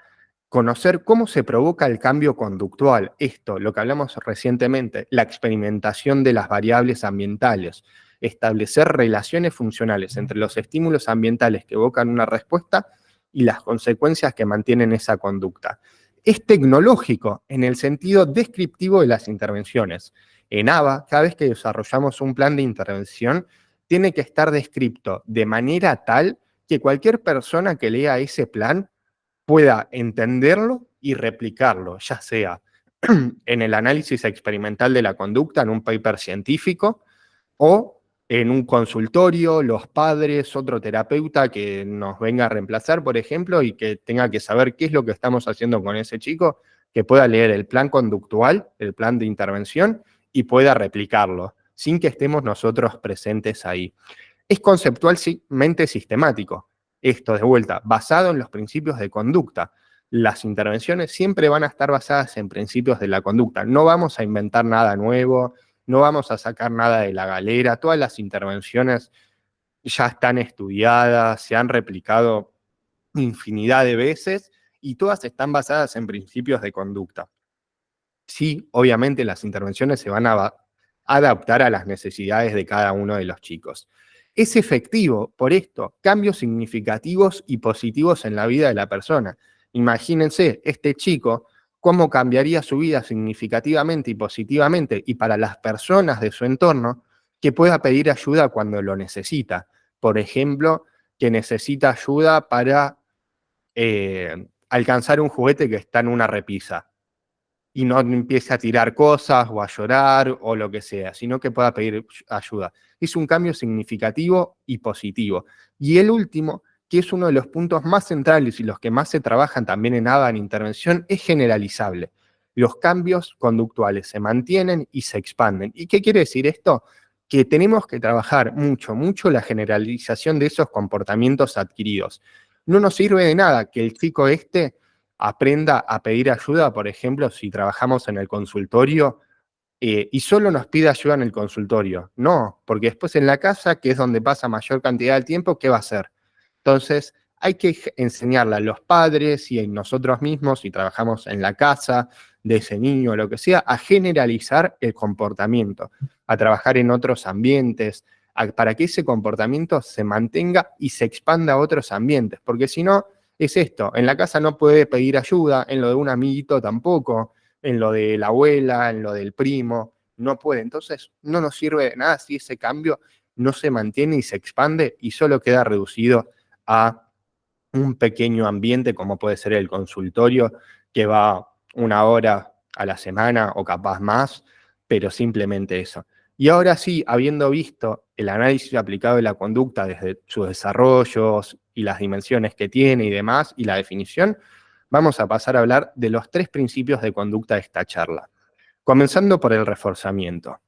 conocer cómo se provoca el cambio conductual. Esto, lo que hablamos recientemente, la experimentación de las variables ambientales, establecer relaciones funcionales entre los estímulos ambientales que evocan una respuesta y las consecuencias que mantienen esa conducta. Es tecnológico en el sentido descriptivo de las intervenciones. En ABA, cada vez que desarrollamos un plan de intervención, tiene que estar descrito de manera tal que cualquier persona que lea ese plan pueda entenderlo y replicarlo, ya sea en el análisis experimental de la conducta, en un paper científico, o en un consultorio, los padres, otro terapeuta que nos venga a reemplazar, por ejemplo, y que tenga que saber qué es lo que estamos haciendo con ese chico, que pueda leer el plan conductual, el plan de intervención, y pueda replicarlo, sin que estemos nosotros presentes ahí. Es conceptualmente sistemático. Esto, de vuelta, basado en los principios de conducta. Las intervenciones siempre van a estar basadas en principios de la conducta. No vamos a inventar nada nuevo, no vamos a sacar nada de la galera. Todas las intervenciones ya están estudiadas, se han replicado infinidad de veces y todas están basadas en principios de conducta. Sí, obviamente las intervenciones se van a adaptar a las necesidades de cada uno de los chicos. Es efectivo, por esto, cambios significativos y positivos en la vida de la persona. Imagínense, este chico, cómo cambiaría su vida significativamente y positivamente y para las personas de su entorno, que pueda pedir ayuda cuando lo necesita. Por ejemplo, que necesita ayuda para alcanzar un juguete que está en una repisa y no empiece a tirar cosas o a llorar o lo que sea, sino que pueda pedir ayuda. Es un cambio significativo y positivo. Y el último, que es uno de los puntos más centrales y los que más se trabajan también en ABA en intervención, es generalizable. Los cambios conductuales se mantienen y se expanden. ¿Y qué quiere decir esto? que tenemos que trabajar mucho, mucho la generalización de esos comportamientos adquiridos. No nos sirve de nada que el chico aprenda a pedir ayuda, por ejemplo, si trabajamos en el consultorio, y solo nos pide ayuda en el consultorio. No, porque después en la casa, que es donde pasa mayor cantidad de tiempo, ¿qué va a hacer? Entonces, hay que enseñarle a los padres y a nosotros mismos, si trabajamos en la casa de ese niño o lo que sea, a generalizar el comportamiento, a trabajar en otros ambientes, para que ese comportamiento se mantenga y se expanda a otros ambientes. Porque si no, es esto, en la casa no puede pedir ayuda, en lo de un amiguito tampoco, en lo de la abuela, en lo del primo, no puede. Entonces, no nos sirve de nada si ese cambio no se mantiene y se expande y solo queda reducido a un pequeño ambiente como puede ser el consultorio, que va 1 hora a la semana o capaz más, pero simplemente eso. Y ahora sí, habiendo visto el análisis aplicado de la conducta desde sus desarrollos y las dimensiones que tiene y demás, y la definición, vamos a pasar a hablar de los 3 principios de conducta de esta charla. Comenzando por el reforzamiento.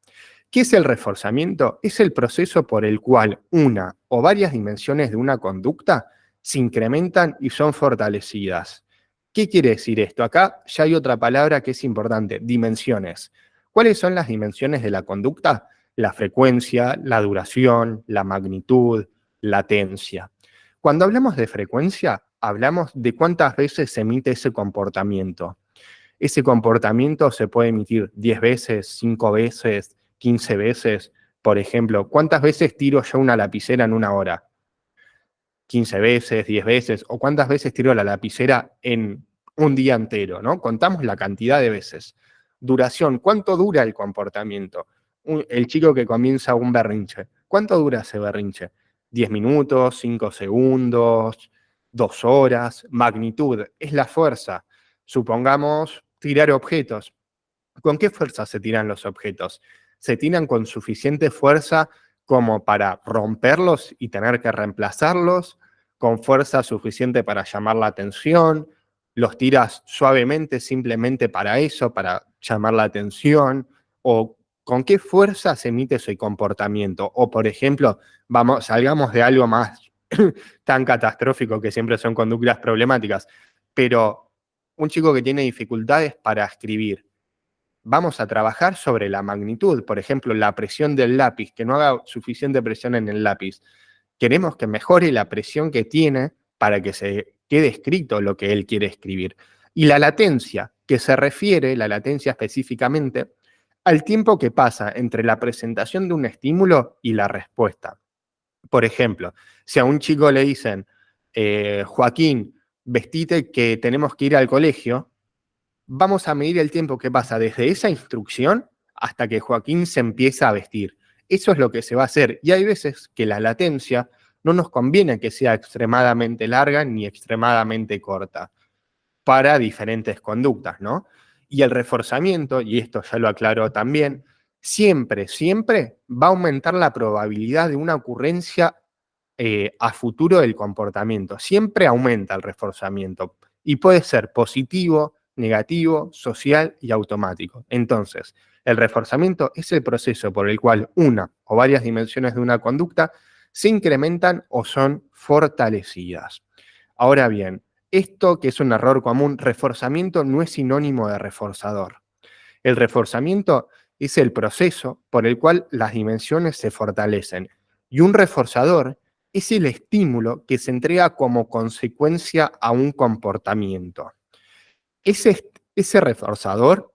¿Qué es el reforzamiento? Es el proceso por el cual una o varias dimensiones de una conducta se incrementan y son fortalecidas. ¿Qué quiere decir esto? Acá ya hay otra palabra que es importante, dimensiones. ¿Cuáles son las dimensiones de la conducta? La frecuencia, la duración, la magnitud, latencia. Cuando hablamos de frecuencia, hablamos de cuántas veces se emite ese comportamiento. Ese comportamiento se puede emitir 10 veces, 5 veces, 15 veces. Por ejemplo, ¿cuántas veces tiro yo una lapicera en 1 hora? 15 veces, 10 veces, o cuántas veces tiro la lapicera en un día entero, ¿no? Contamos la cantidad de veces. Duración, ¿cuánto dura el comportamiento? El chico que comienza un berrinche, ¿cuánto dura ese berrinche? 10 minutos, 5 segundos, 2 horas. Magnitud, es la fuerza. Supongamos tirar objetos. ¿Con qué fuerza se tiran los objetos? Se tiran con suficiente fuerza como para romperlos y tener que reemplazarlos, con fuerza suficiente para llamar la atención, los tiras suavemente simplemente para eso, para llamar la atención, o con qué fuerza se emite ese comportamiento. O, por ejemplo, salgamos de algo más tan catastrófico que siempre son conductas problemáticas, pero un chico que tiene dificultades para escribir, vamos a trabajar sobre la magnitud, por ejemplo, la presión del lápiz, que no haga suficiente presión en el lápiz. Queremos que mejore la presión que tiene para que se quede escrito lo que él quiere escribir. Y la latencia, que se refiere, la latencia específicamente, al tiempo que pasa entre la presentación de un estímulo y la respuesta. Por ejemplo, si a un chico le dicen, Joaquín, vestite que tenemos que ir al colegio, vamos a medir el tiempo que pasa desde esa instrucción hasta que Joaquín se empieza a vestir. Eso es lo que se va a hacer. Y hay veces que la latencia no nos conviene que sea extremadamente larga ni extremadamente corta para diferentes conductas, ¿no? Y el reforzamiento, y esto ya lo aclaro también, siempre, siempre va a aumentar la probabilidad de una ocurrencia a futuro del comportamiento. Siempre aumenta el reforzamiento y puede ser positivo, negativo, social y automático. Entonces, el reforzamiento es el proceso por el cual una o varias dimensiones de una conducta se incrementan o son fortalecidas. Ahora bien, esto que es un error común, reforzamiento no es sinónimo de reforzador. El reforzamiento es el proceso por el cual las dimensiones se fortalecen y un reforzador es el estímulo que se entrega como consecuencia a un comportamiento. Ese reforzador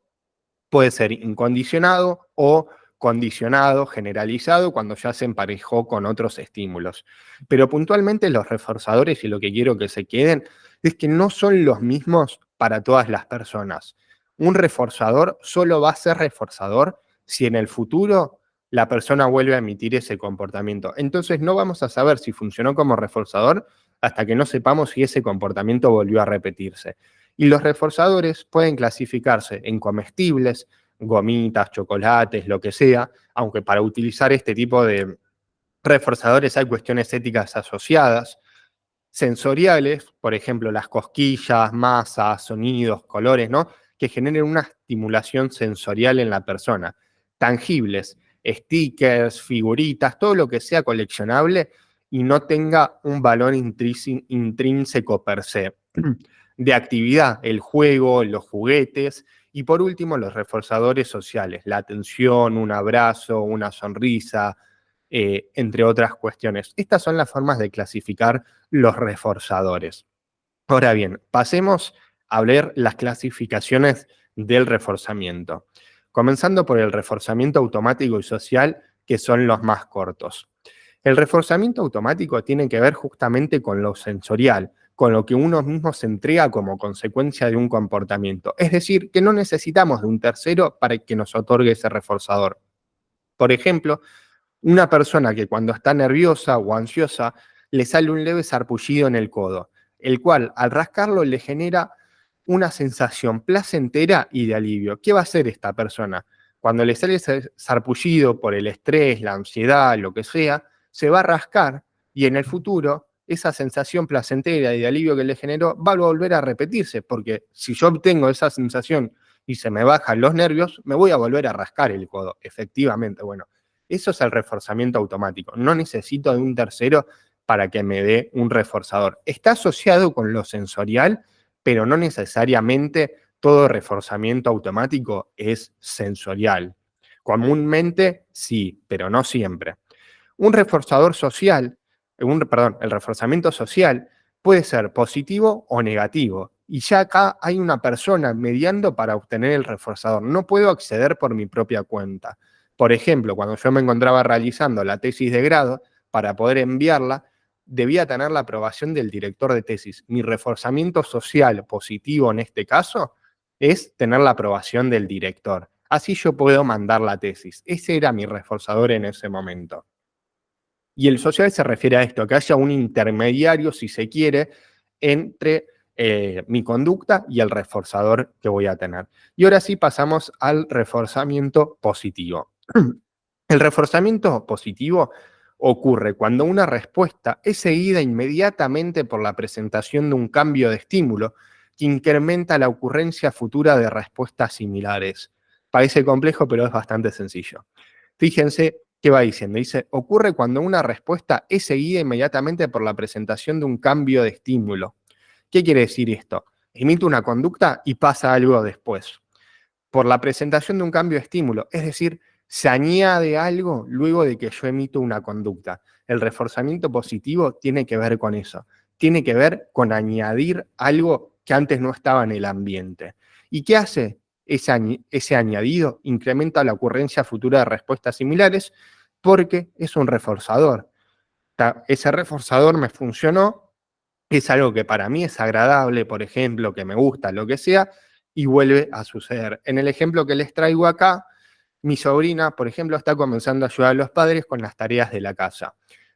puede ser incondicionado o condicionado, generalizado, cuando ya se emparejó con otros estímulos. Pero puntualmente los reforzadores, y lo que quiero que se queden, es que no son los mismos para todas las personas. Un reforzador solo va a ser reforzador si en el futuro la persona vuelve a emitir ese comportamiento. Entonces no vamos a saber si funcionó como reforzador hasta que no sepamos si ese comportamiento volvió a repetirse. Y los reforzadores pueden clasificarse en comestibles, gomitas, chocolates, lo que sea, aunque para utilizar este tipo de reforzadores hay cuestiones éticas asociadas, sensoriales, por ejemplo, las cosquillas, masas, sonidos, colores, ¿no? Que generen una estimulación sensorial en la persona. Tangibles, stickers, figuritas, todo lo que sea coleccionable y no tenga un valor intrínseco per se. De actividad, el juego, los juguetes y por último los reforzadores sociales, la atención, un abrazo, una sonrisa, entre otras cuestiones. Estas son las formas de clasificar los reforzadores. Ahora bien, pasemos a ver las clasificaciones del reforzamiento. Comenzando por el reforzamiento automático y social, que son los más cortos. El reforzamiento automático tiene que ver justamente con lo sensorial, con lo que uno mismo se entrega como consecuencia de un comportamiento. Es decir, que no necesitamos de un tercero para que nos otorgue ese reforzador. Por ejemplo, una persona que cuando está nerviosa o ansiosa le sale un leve sarpullido en el codo, el cual al rascarlo le genera una sensación placentera y de alivio. ¿Qué va a hacer esta persona? Cuando le sale ese sarpullido por el estrés, la ansiedad, lo que sea, se va a rascar y en el futuro esa sensación placentera y de alivio que le generó va a volver a repetirse, porque si yo obtengo esa sensación y se me bajan los nervios, me voy a volver a rascar el codo, efectivamente. Bueno, eso es el reforzamiento automático. No necesito de un tercero para que me dé un reforzador. Está asociado con lo sensorial, pero no necesariamente todo reforzamiento automático es sensorial. Comúnmente sí, pero no siempre. Un reforzador social, el reforzamiento social puede ser positivo o negativo. Y ya acá hay una persona mediando para obtener el reforzador. No puedo acceder por mi propia cuenta. Por ejemplo, cuando yo me encontraba realizando la tesis de grado, para poder enviarla, debía tener la aprobación del director de tesis. Mi reforzamiento social positivo en este caso es tener la aprobación del director. Así yo puedo mandar la tesis. Ese era mi reforzador en ese momento. Y el social se refiere a esto, que haya un intermediario, si se quiere, entre mi conducta y el reforzador que voy a tener. Y ahora sí pasamos al reforzamiento positivo. El reforzamiento positivo ocurre cuando una respuesta es seguida inmediatamente por la presentación de un cambio de estímulo que incrementa la ocurrencia futura de respuestas similares. Parece complejo, pero es bastante sencillo. Fíjense qué va diciendo. Dice, ocurre cuando una respuesta es seguida inmediatamente por la presentación de un cambio de estímulo. ¿Qué quiere decir esto? Emito una conducta y pasa algo después. Por la presentación de un cambio de estímulo, es decir, se añade algo luego de que yo emito una conducta. El reforzamiento positivo tiene que ver con eso. Tiene que ver con añadir algo que antes no estaba en el ambiente. ¿Y qué hace ese añadido? Incrementa la ocurrencia futura de respuestas similares porque es un reforzador. Ese reforzador me funcionó, es algo que para mí es agradable, por ejemplo, que me gusta, lo que sea, y vuelve a suceder. En el ejemplo que les traigo acá, mi sobrina, por ejemplo, está comenzando a ayudar a los padres con las tareas de la casa.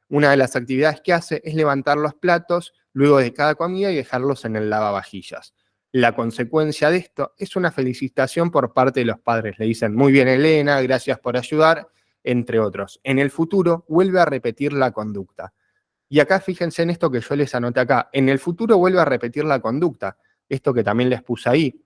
Una de las actividades que hace es levantar los platos luego de cada comida y dejarlos en el lavavajillas. La consecuencia de esto es una felicitación por parte de los padres. Le dicen, muy bien Elena, gracias por ayudar, entre otros. En el futuro vuelve a repetir la conducta. Y acá fíjense en esto que yo les anoté acá. En el futuro vuelve a repetir la conducta. Esto que también les puse ahí.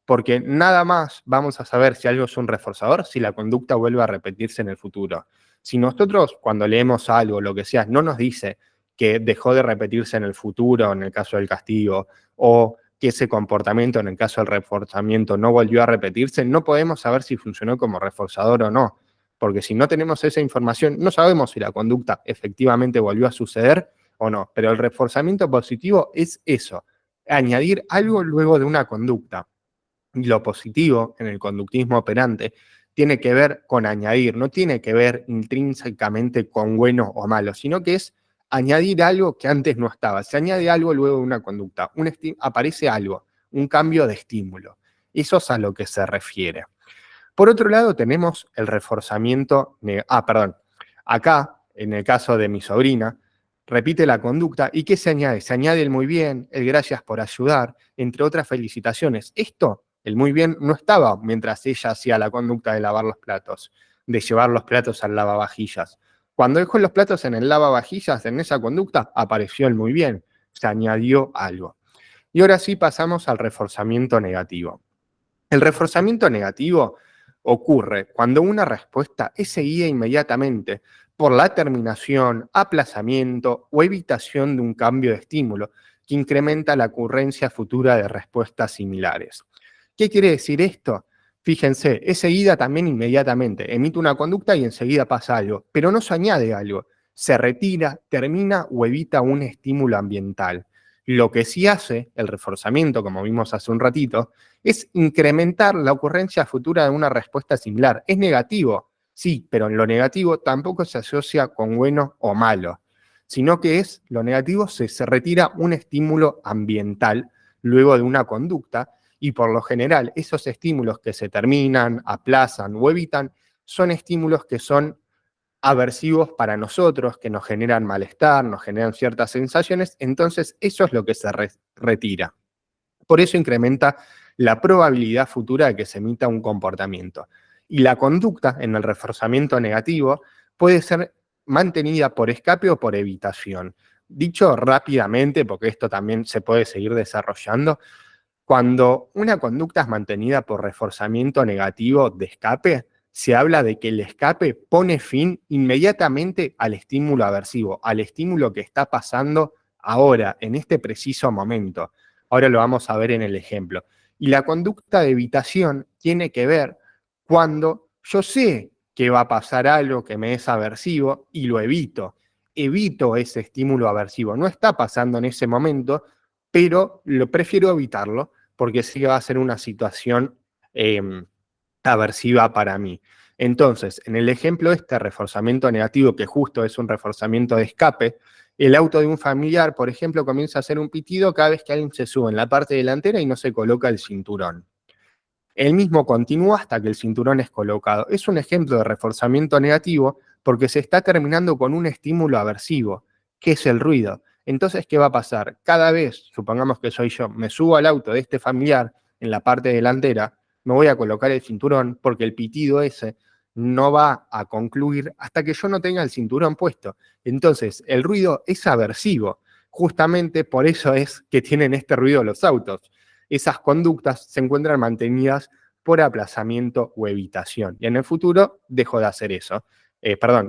Porque nada más vamos a saber si algo es un reforzador si la conducta vuelve a repetirse en el futuro. Si nosotros cuando leemos algo, lo que sea, no nos dice que dejó de repetirse en el futuro, en el caso del castigo, o que ese comportamiento, en el caso del reforzamiento, no volvió a repetirse, no podemos saber si funcionó como reforzador o no. Porque si no tenemos esa información, no sabemos si la conducta efectivamente volvió a suceder o no. Pero el reforzamiento positivo es eso, añadir algo luego de una conducta. Y lo positivo en el conductismo operante tiene que ver con añadir, no tiene que ver intrínsecamente con bueno o malo, sino que es añadir algo que antes no estaba. Se añade algo luego de una conducta, aparece algo, un cambio de estímulo. Eso es a lo que se refiere. Por otro lado, tenemos el reforzamiento, acá, en el caso de mi sobrina, repite la conducta y ¿qué se añade? Se añade el muy bien, el gracias por ayudar, entre otras felicitaciones. Esto, el muy bien, no estaba mientras ella hacía la conducta de lavar los platos, de llevar los platos al lavavajillas. Cuando dejó los platos en el lavavajillas, en esa conducta, apareció el muy bien, se añadió algo. Y ahora sí pasamos al reforzamiento negativo. El reforzamiento negativo ocurre cuando una respuesta es seguida inmediatamente por la terminación, aplazamiento o evitación de un cambio de estímulo que incrementa la ocurrencia futura de respuestas similares. ¿Qué quiere decir esto? Fíjense, es seguida también inmediatamente, emite una conducta y enseguida pasa algo, pero no se añade algo, se retira, termina o evita un estímulo ambiental. Lo que sí hace el reforzamiento, como vimos hace un ratito, es incrementar la ocurrencia futura de una respuesta similar. Es negativo, sí, pero en lo negativo tampoco se asocia con bueno o malo, sino que es lo negativo, se retira un estímulo ambiental luego de una conducta, y por lo general esos estímulos que se terminan, aplazan o evitan son estímulos que son aversivos para nosotros, que nos generan malestar, nos generan ciertas sensaciones, entonces eso es lo que se retira. Por eso incrementa la probabilidad futura de que se emita un comportamiento. Y la conducta en el reforzamiento negativo puede ser mantenida por escape o por evitación. Dicho rápidamente, porque esto también se puede seguir desarrollando, cuando una conducta es mantenida por reforzamiento negativo de escape, se habla de que el escape pone fin inmediatamente al estímulo aversivo, al estímulo que está pasando ahora, en este preciso momento. Ahora lo vamos a ver en el ejemplo. Y la conducta de evitación tiene que ver cuando yo sé que va a pasar algo que me es aversivo y lo evito. Evito ese estímulo aversivo. No está pasando en ese momento, pero lo prefiero evitarlo porque sí que va a ser una situación aversiva para mí. Entonces, en el ejemplo este reforzamiento negativo, que justo es un reforzamiento de escape, el auto de un familiar, por ejemplo, comienza a hacer un pitido cada vez que alguien se sube en la parte delantera y no se coloca el cinturón. El mismo continúa hasta que el cinturón es colocado. Es un ejemplo de reforzamiento negativo porque se está terminando con un estímulo aversivo, que es el ruido. Entonces, ¿qué va a pasar? Cada vez, supongamos que soy yo, me subo al auto de este familiar en la parte delantera, me voy a colocar el cinturón porque el pitido ese no va a concluir hasta que yo no tenga el cinturón puesto. Entonces, el ruido es aversivo. Justamente por eso es que tienen este ruido los autos. Esas conductas se encuentran mantenidas por aplazamiento o evitación. Y en el futuro dejo de hacer eso.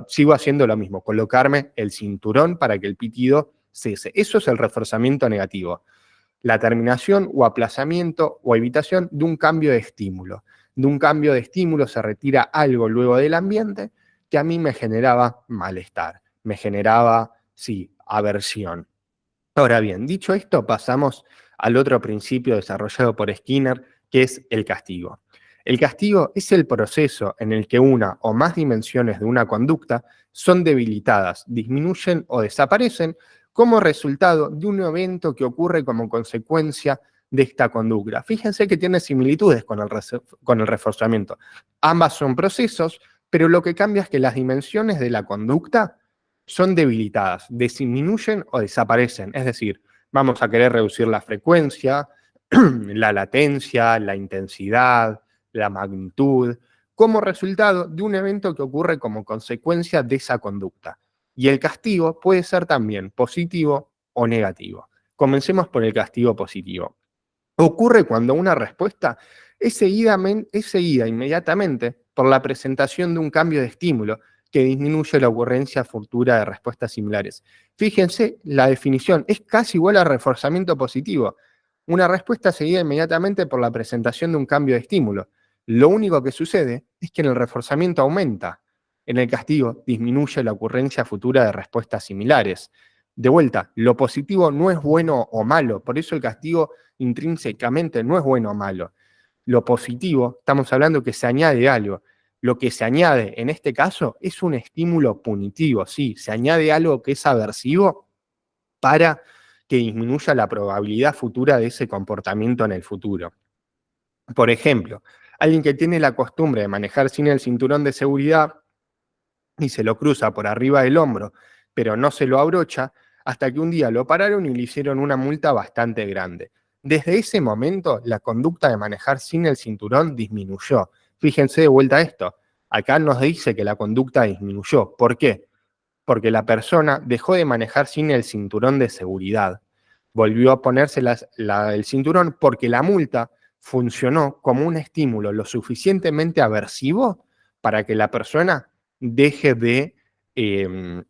Sigo haciendo lo mismo, colocarme el cinturón para que el pitido cese. Eso es el reforzamiento negativo. La terminación o aplazamiento o evitación de un cambio de estímulo. De un cambio de estímulo se retira algo luego del ambiente que a mí me generaba malestar, me generaba, sí, aversión. Ahora bien, dicho esto, pasamos al otro principio desarrollado por Skinner, que es el castigo. El castigo es el proceso en el que una o más dimensiones de una conducta son debilitadas, disminuyen o desaparecen como resultado de un evento que ocurre como consecuencia de esta conducta. Fíjense que tiene similitudes con el reforzamiento. Ambas son procesos, pero lo que cambia es que las dimensiones de la conducta son debilitadas, disminuyen o desaparecen. Es decir, vamos a querer reducir la frecuencia, la latencia, la intensidad, la magnitud, como resultado de un evento que ocurre como consecuencia de esa conducta. Y el castigo puede ser también positivo o negativo. Comencemos por el castigo positivo. Ocurre cuando una respuesta es seguida inmediatamente por la presentación de un cambio de estímulo que disminuye la ocurrencia futura de respuestas similares. Fíjense, la definición es casi igual a reforzamiento positivo. Una respuesta seguida inmediatamente por la presentación de un cambio de estímulo. Lo único que sucede es que en el reforzamiento aumenta, en el castigo disminuye la ocurrencia futura de respuestas similares. De vuelta, lo positivo no es bueno o malo, por eso el castigo intrínsecamente no es bueno o malo. Lo positivo, estamos hablando que se añade algo. Lo que se añade en este caso es un estímulo punitivo, sí, se añade algo que es aversivo para que disminuya la probabilidad futura de ese comportamiento en el futuro. Por ejemplo, alguien que tiene la costumbre de manejar sin el cinturón de seguridad y se lo cruza por arriba del hombro, pero no se lo abrocha, hasta que un día lo pararon y le hicieron una multa bastante grande. Desde ese momento, la conducta de manejar sin el cinturón disminuyó. Fíjense de vuelta a esto. Acá nos dice que la conducta disminuyó. ¿Por qué? Porque la persona dejó de manejar sin el cinturón de seguridad. Volvió a ponerse el cinturón porque la multa funcionó como un estímulo lo suficientemente aversivo para que la persona deje de, eh,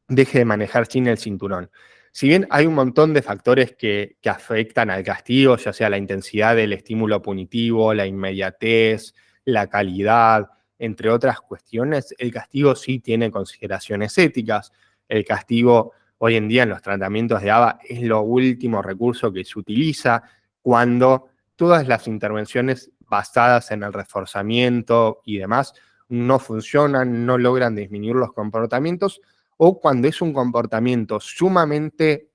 deje de manejar sin el cinturón. Si bien hay un montón de factores que afectan al castigo, ya sea la intensidad del estímulo punitivo, la inmediatez, la calidad, entre otras cuestiones, el castigo sí tiene consideraciones éticas. El castigo hoy en día en los tratamientos de ABA es lo último recurso que se utiliza cuando todas las intervenciones basadas en el reforzamiento y demás no funcionan, no logran disminuir los comportamientos, o cuando es un comportamiento sumamente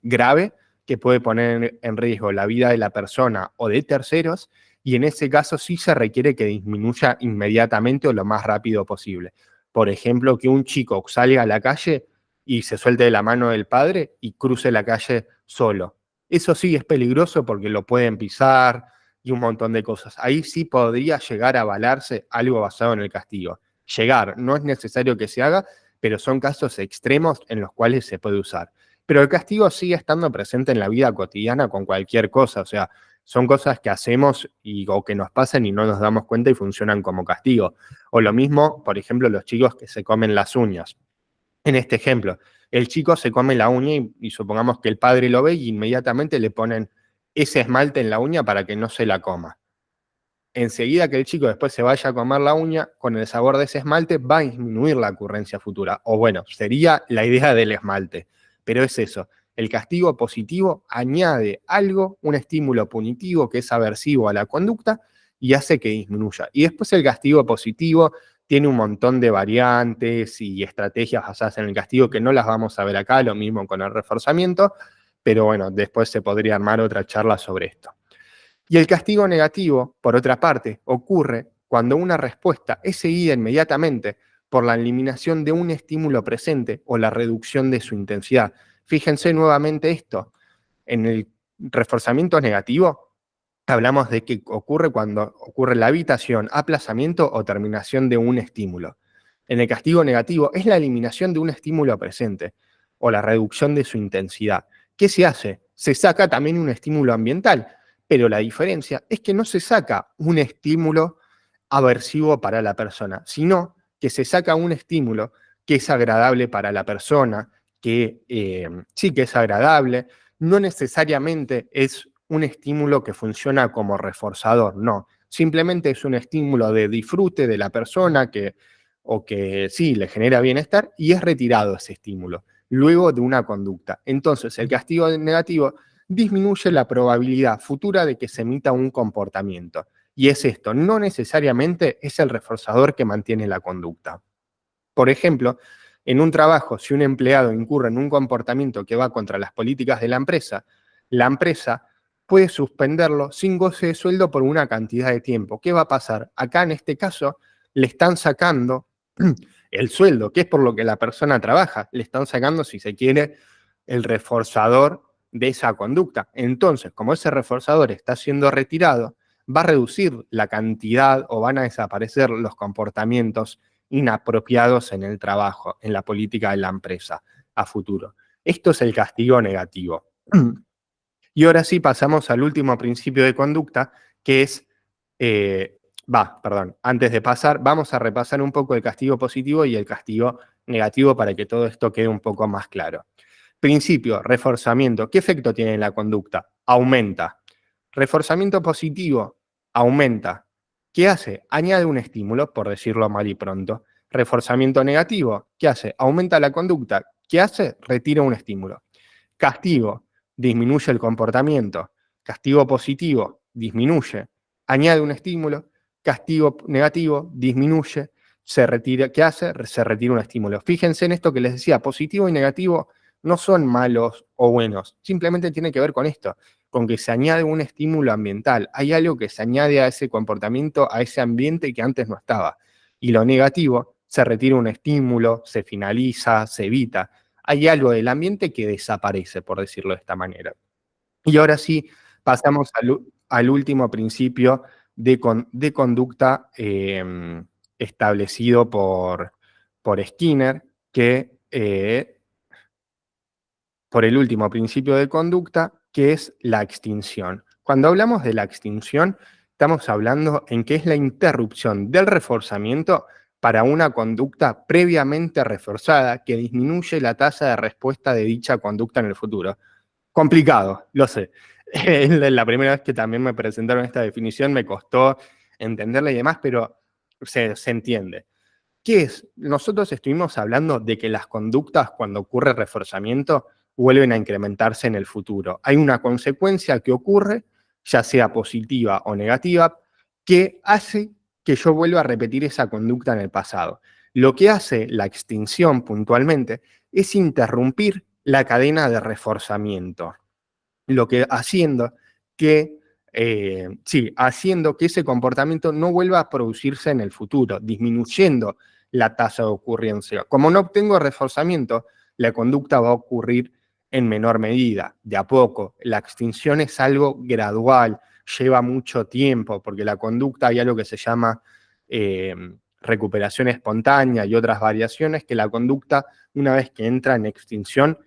grave que puede poner en riesgo la vida de la persona o de terceros, y en ese caso sí se requiere que disminuya inmediatamente o lo más rápido posible. Por ejemplo, que un chico salga a la calle y se suelte de la mano del padre y cruce la calle solo. Eso sí es peligroso porque lo pueden pisar y un montón de cosas. Ahí sí podría llegar a avalarse algo basado en el castigo. Llegar, no es necesario que se haga, pero son casos extremos en los cuales se puede usar. Pero el castigo sigue estando presente en la vida cotidiana con cualquier cosa, o sea, son cosas que hacemos o que nos pasan y no nos damos cuenta y funcionan como castigo. O lo mismo, por ejemplo, los chicos que se comen las uñas. En este ejemplo, el chico se come la uña y supongamos que el padre lo ve y inmediatamente le ponen ese esmalte en la uña para que no se la coma. Enseguida que el chico después se vaya a comer la uña, con el sabor de ese esmalte va a disminuir la ocurrencia futura. O bueno, sería la idea del esmalte. Pero es eso, el castigo positivo añade algo, un estímulo punitivo que es aversivo a la conducta y hace que disminuya. Y después el castigo positivo tiene un montón de variantes y estrategias basadas en el castigo que no las vamos a ver acá, lo mismo con el reforzamiento, pero bueno, después se podría armar otra charla sobre esto. Y el castigo negativo, por otra parte, ocurre cuando una respuesta es seguida inmediatamente por la eliminación de un estímulo presente o la reducción de su intensidad. Fíjense nuevamente esto. En el reforzamiento negativo, hablamos de que ocurre cuando ocurre la evitación, aplazamiento o terminación de un estímulo. En el castigo negativo es la eliminación de un estímulo presente o la reducción de su intensidad. ¿Qué se hace? Se saca también un estímulo ambiental, pero la diferencia es que no se saca un estímulo aversivo para la persona, sino que se saca un estímulo que es agradable para la persona, que sí que es agradable, no necesariamente es un estímulo que funciona como reforzador, no, simplemente es un estímulo de disfrute de la persona o que sí le genera bienestar y es retirado ese estímulo luego de una conducta. Entonces, el castigo negativo disminuye la probabilidad futura de que se emita un comportamiento. Y es esto, no necesariamente es el reforzador que mantiene la conducta. Por ejemplo, en un trabajo, si un empleado incurre en un comportamiento que va contra las políticas de la empresa puede suspenderlo sin goce de sueldo por una cantidad de tiempo. ¿Qué va a pasar? Acá en este caso le están sacando el sueldo, que es por lo que la persona trabaja, le están sacando, si se quiere, el reforzador de esa conducta. Entonces, como ese reforzador está siendo retirado, va a reducir la cantidad o van a desaparecer los comportamientos inapropiados en el trabajo, en la política de la empresa a futuro. Esto es el castigo negativo. Y ahora sí pasamos al último principio de conducta, que es, antes de pasar, vamos a repasar un poco el castigo positivo y el castigo negativo para que todo esto quede un poco más claro. Principio, reforzamiento. ¿Qué efecto tiene en la conducta? Aumenta. Reforzamiento positivo, aumenta. ¿Qué hace? Añade un estímulo, por decirlo mal y pronto. Reforzamiento negativo, ¿qué hace? Aumenta la conducta. ¿Qué hace? Retira un estímulo. Castigo, disminuye el comportamiento. Castigo positivo, disminuye. Añade un estímulo. Castigo negativo, disminuye. Se retira. ¿Qué hace? Se retira un estímulo. Fíjense en esto que les decía, positivo y negativo no son malos o buenos, simplemente tiene que ver con esto, con que se añade un estímulo ambiental. Hay algo que se añade a ese comportamiento, a ese ambiente que antes no estaba. Y lo negativo, se retira un estímulo, se finaliza, se evita. Hay algo del ambiente que desaparece, por decirlo de esta manera. Y ahora sí, pasamos al último principio de conducta establecido por Skinner, por el último principio de conducta, que es la extinción. Cuando hablamos de la extinción, estamos hablando en que es la interrupción del reforzamiento para una conducta previamente reforzada que disminuye la tasa de respuesta de dicha conducta en el futuro. Complicado, lo sé. La primera vez que también me presentaron esta definición me costó entenderla y demás, pero se entiende. ¿Qué es? Nosotros estuvimos hablando de que las conductas, cuando ocurre reforzamiento, vuelven a incrementarse en el futuro. Hay una consecuencia que ocurre, ya sea positiva o negativa, que hace que yo vuelva a repetir esa conducta en el pasado. Lo que hace la extinción puntualmente es interrumpir la cadena de reforzamiento, lo que haciendo que ese comportamiento no vuelva a producirse en el futuro, disminuyendo la tasa de ocurrencia. Como no obtengo reforzamiento, la conducta va a ocurrir en menor medida, de a poco. La extinción es algo gradual, lleva mucho tiempo, porque la conducta hay algo que se llama eh, recuperación espontánea y otras variaciones, que la conducta, una vez que entra en extinción,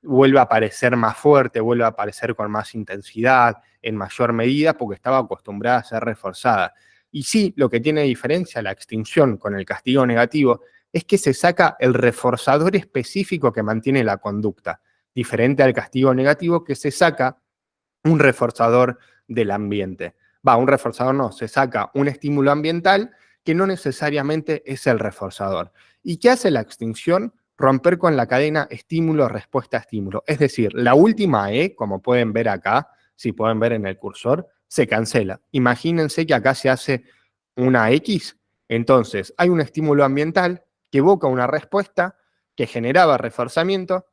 vuelve a aparecer más fuerte, vuelve a aparecer con más intensidad, en mayor medida, porque estaba acostumbrada a ser reforzada. Y sí, lo que tiene diferencia la extinción con el castigo negativo es que se saca el reforzador específico que mantiene la conducta, diferente al castigo negativo que se saca un reforzador del ambiente. Un reforzador no, se saca un estímulo ambiental que no necesariamente es el reforzador. ¿Y qué hace la extinción? Romper con la cadena estímulo-respuesta-estímulo. Es decir, la última E, como pueden ver acá, si pueden ver en el cursor, se cancela. Imagínense que acá se hace una X, entonces hay un estímulo ambiental que evoca una respuesta que generaba reforzamiento,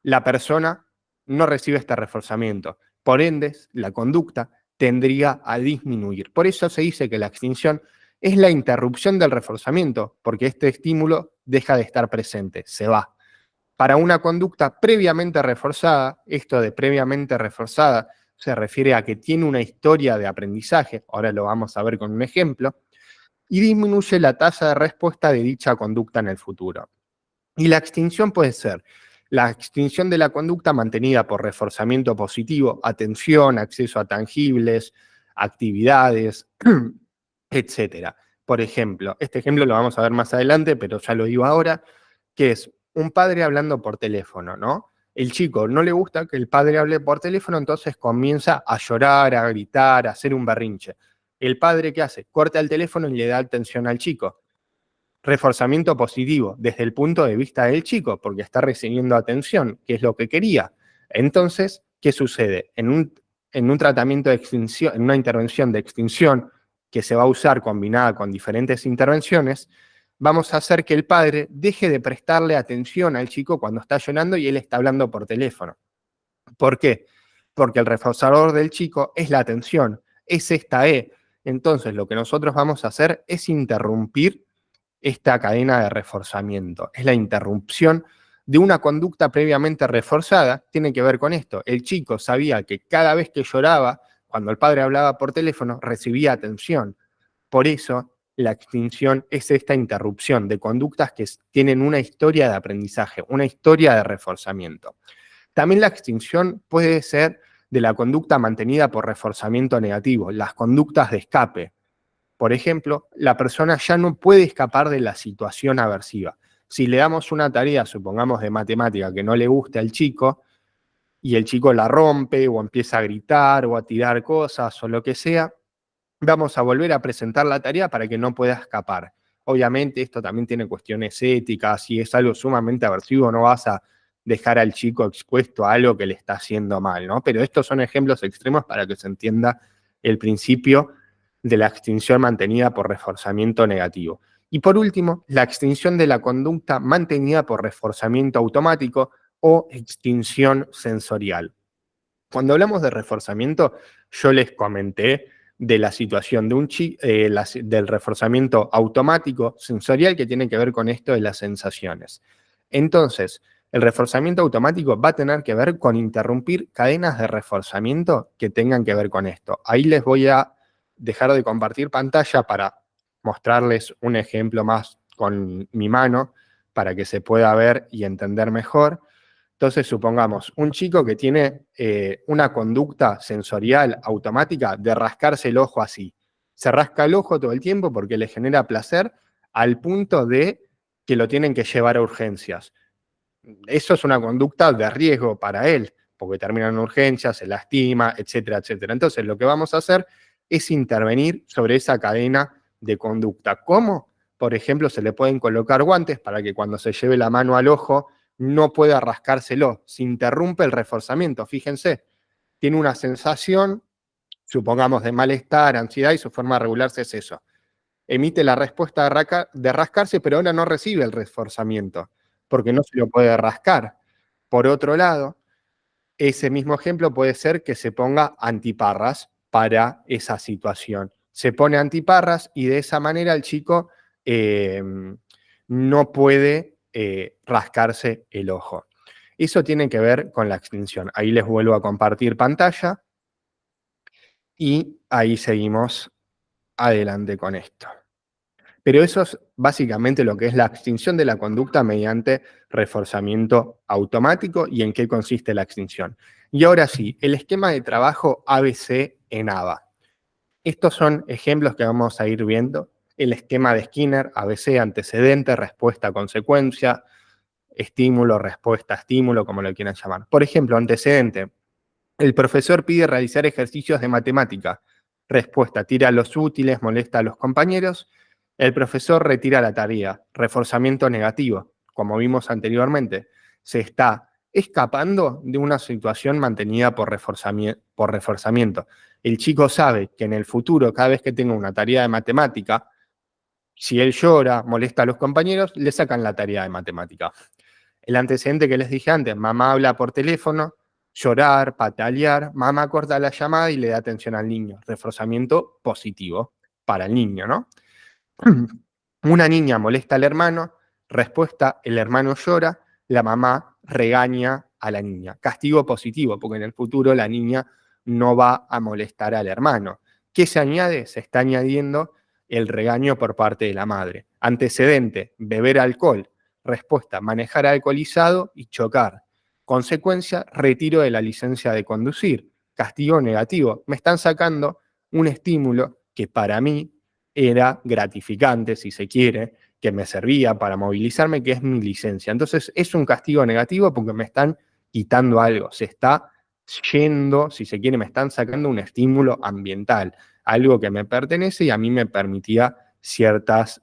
la persona no recibe este reforzamiento. Por ende, la conducta tendría a disminuir. Por eso se dice que la extinción es la interrupción del reforzamiento, porque este estímulo deja de estar presente, se va. Para una conducta previamente reforzada, esto de previamente reforzada se refiere a que tiene una historia de aprendizaje, ahora lo vamos a ver con un ejemplo, y disminuye la tasa de respuesta de dicha conducta en el futuro. Y la extinción puede ser la extinción de la conducta mantenida por reforzamiento positivo, atención, acceso a tangibles, actividades, etcétera. Por ejemplo, este ejemplo lo vamos a ver más adelante, pero ya lo digo ahora, que es un padre hablando por teléfono, ¿no? El chico no le gusta que el padre hable por teléfono, entonces comienza a llorar, a gritar, a hacer un berrinche. El padre, ¿qué hace? Corta el teléfono y le da atención al chico. Reforzamiento positivo desde el punto de vista del chico, porque está recibiendo atención, que es lo que quería. Entonces, ¿qué sucede? En un tratamiento de extinción, en una intervención de extinción que se va a usar combinada con diferentes intervenciones, vamos a hacer que el padre deje de prestarle atención al chico cuando está llorando y él está hablando por teléfono. ¿Por qué? Porque el reforzador del chico es la atención, es esta E. Entonces, lo que nosotros vamos a hacer es interrumpir esta cadena de reforzamiento. Es la interrupción de una conducta previamente reforzada. Tiene que ver con esto. El chico sabía que cada vez que lloraba, cuando el padre hablaba por teléfono, recibía atención. Por eso, la extinción es esta interrupción de conductas que tienen una historia de aprendizaje, una historia de reforzamiento. También la extinción puede ser de la conducta mantenida por reforzamiento negativo, las conductas de escape. Por ejemplo, la persona ya no puede escapar de la situación aversiva. Si le damos una tarea, supongamos de matemática, que no le gusta al chico, y el chico la rompe o empieza a gritar o a tirar cosas o lo que sea, vamos a volver a presentar la tarea para que no pueda escapar. Obviamente esto también tiene cuestiones éticas, si es algo sumamente aversivo no vas a dejar al chico expuesto a algo que le está haciendo mal, ¿no? Pero estos son ejemplos extremos para que se entienda el principio de la extinción mantenida por reforzamiento negativo. Y por último, la extinción de la conducta mantenida por reforzamiento automático o extinción sensorial. Cuando hablamos de reforzamiento, yo les comenté de la situación del reforzamiento automático sensorial que tiene que ver con esto de las sensaciones. Entonces, el reforzamiento automático va a tener que ver con interrumpir cadenas de reforzamiento que tengan que ver con esto. Ahí les voy a dejar de compartir pantalla para mostrarles un ejemplo más con mi mano para que se pueda ver y entender mejor. Entonces, supongamos, un chico que tiene una conducta sensorial automática de rascarse el ojo así. Se rasca el ojo todo el tiempo porque le genera placer al punto de que lo tienen que llevar a urgencias. Eso es una conducta de riesgo para él, porque termina en urgencias, se lastima, etcétera, etcétera. Entonces, lo que vamos a hacer es intervenir sobre esa cadena de conducta. ¿Cómo? Por ejemplo, se le pueden colocar guantes para que cuando se lleve la mano al ojo no pueda rascárselo. Se interrumpe el reforzamiento, fíjense. Tiene una sensación, supongamos, de malestar, ansiedad, y su forma de regularse es eso. Emite la respuesta de rascarse, pero ahora no recibe el reforzamiento, porque no se lo puede rascar. Por otro lado, ese mismo ejemplo puede ser que se ponga antiparras para esa situación. Se pone antiparras y de esa manera el chico no puede rascarse el ojo. Eso tiene que ver con la extinción. Ahí les vuelvo a compartir pantalla y ahí seguimos adelante con esto. Pero eso es básicamente lo que es la extinción de la conducta mediante reforzamiento automático y en qué consiste la extinción. Y ahora sí, el esquema de trabajo ABC en ABA. Estos son ejemplos que vamos a ir viendo. El esquema de Skinner, ABC, antecedente, respuesta, consecuencia, estímulo, respuesta, estímulo, como lo quieran llamar. Por ejemplo, antecedente. El profesor pide realizar ejercicios de matemática. Respuesta, tira los útiles, molesta a los compañeros. El profesor retira la tarea. Reforzamiento negativo. Como vimos anteriormente, se está escapando de una situación mantenida por reforzamiento. El chico sabe que en el futuro, cada vez que tenga una tarea de matemática, si él llora, molesta a los compañeros, le sacan la tarea de matemática. El antecedente que les dije antes, mamá habla por teléfono, llorar, patalear, mamá corta la llamada y le da atención al niño. Reforzamiento positivo para el niño, ¿no? Una niña molesta al hermano, respuesta, el hermano llora, la mamá regaña a la niña. Castigo positivo, porque en el futuro la niña no va a molestar al hermano. ¿Qué se añade? Se está añadiendo el regaño por parte de la madre. Antecedente, beber alcohol. Respuesta, manejar alcoholizado y chocar. Consecuencia, retiro de la licencia de conducir. Castigo negativo. Me están sacando un estímulo que para mí era gratificante, si se quiere, que me servía para movilizarme, que es mi licencia. Entonces es un castigo negativo porque me están quitando algo, se está yendo, si se quiere, me están sacando un estímulo ambiental, algo que me pertenece y a mí me permitía ciertas,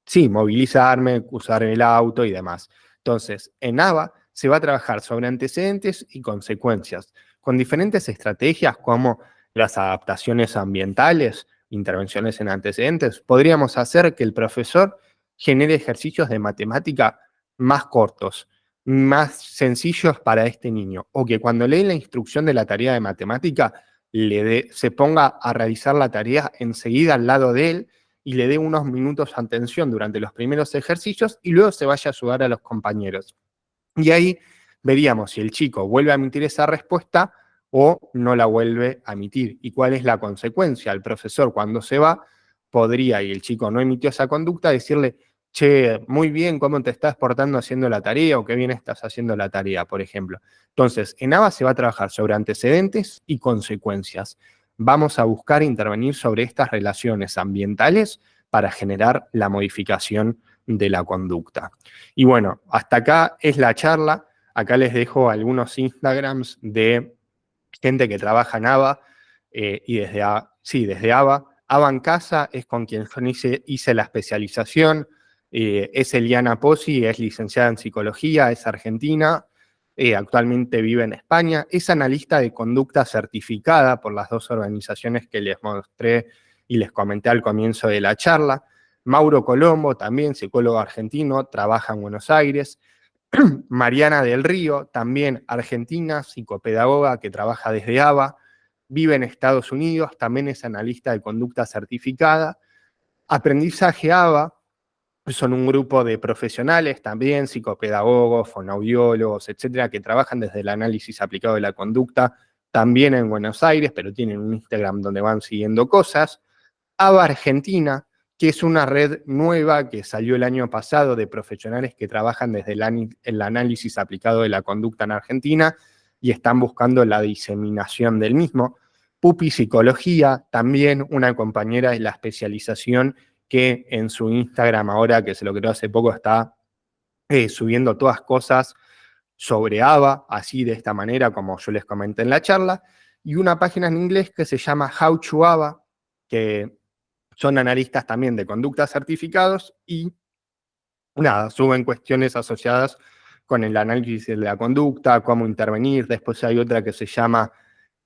sí, movilizarme, usar el auto y demás. Entonces, en ABA se va a trabajar sobre antecedentes y consecuencias, con diferentes estrategias como las adaptaciones ambientales, intervenciones en antecedentes. Podríamos hacer que el profesor genere ejercicios de matemática más cortos, más sencillos para este niño, o que cuando lee la instrucción de la tarea de matemática, se ponga a realizar la tarea enseguida al lado de él y le dé unos minutos de atención durante los primeros ejercicios y luego se vaya a ayudar a los compañeros. Y ahí veríamos si el chico vuelve a emitir esa respuesta o no la vuelve a emitir. ¿Y cuál es la consecuencia? El profesor cuando se va podría, y el chico no emitió esa conducta, decirle, che, muy bien, cómo te estás portando haciendo la tarea o qué bien estás haciendo la tarea, por ejemplo. Entonces, en ABA se va a trabajar sobre antecedentes y consecuencias. Vamos a buscar intervenir sobre estas relaciones ambientales para generar la modificación de la conducta. Y bueno, hasta acá es la charla. Acá les dejo algunos Instagrams de gente que trabaja en ABA y desde ABA. ABA en Casa es con quien yo hice la especialización. Es Eliana Pozzi, es licenciada en psicología, es argentina, actualmente vive en España. Es analista de conducta certificada por las dos organizaciones que les mostré y les comenté al comienzo de la charla. Mauro Colombo, también psicólogo argentino, trabaja en Buenos Aires. Mariana del Río, también argentina, psicopedagoga que trabaja desde ABA, vive en Estados Unidos, también es analista de conducta certificada. Aprendizaje ABA, son un grupo de profesionales también, psicopedagogos, fonoaudiólogos, etcétera, que trabajan desde el análisis aplicado de la conducta, también en Buenos Aires, pero tienen un Instagram donde van siguiendo cosas. ABA Argentina, que es una red nueva que salió el año pasado de profesionales que trabajan desde el análisis aplicado de la conducta en Argentina y están buscando la diseminación del mismo. Pupi Psicología, también una compañera de la especialización que en su Instagram ahora, que se lo creó hace poco, está subiendo todas cosas sobre ABA, así de esta manera, como yo les comenté en la charla, y una página en inglés que se llama How to ABA, que son analistas también de conducta certificados y nada, suben cuestiones asociadas con el análisis de la conducta, cómo intervenir. Después hay otra que se llama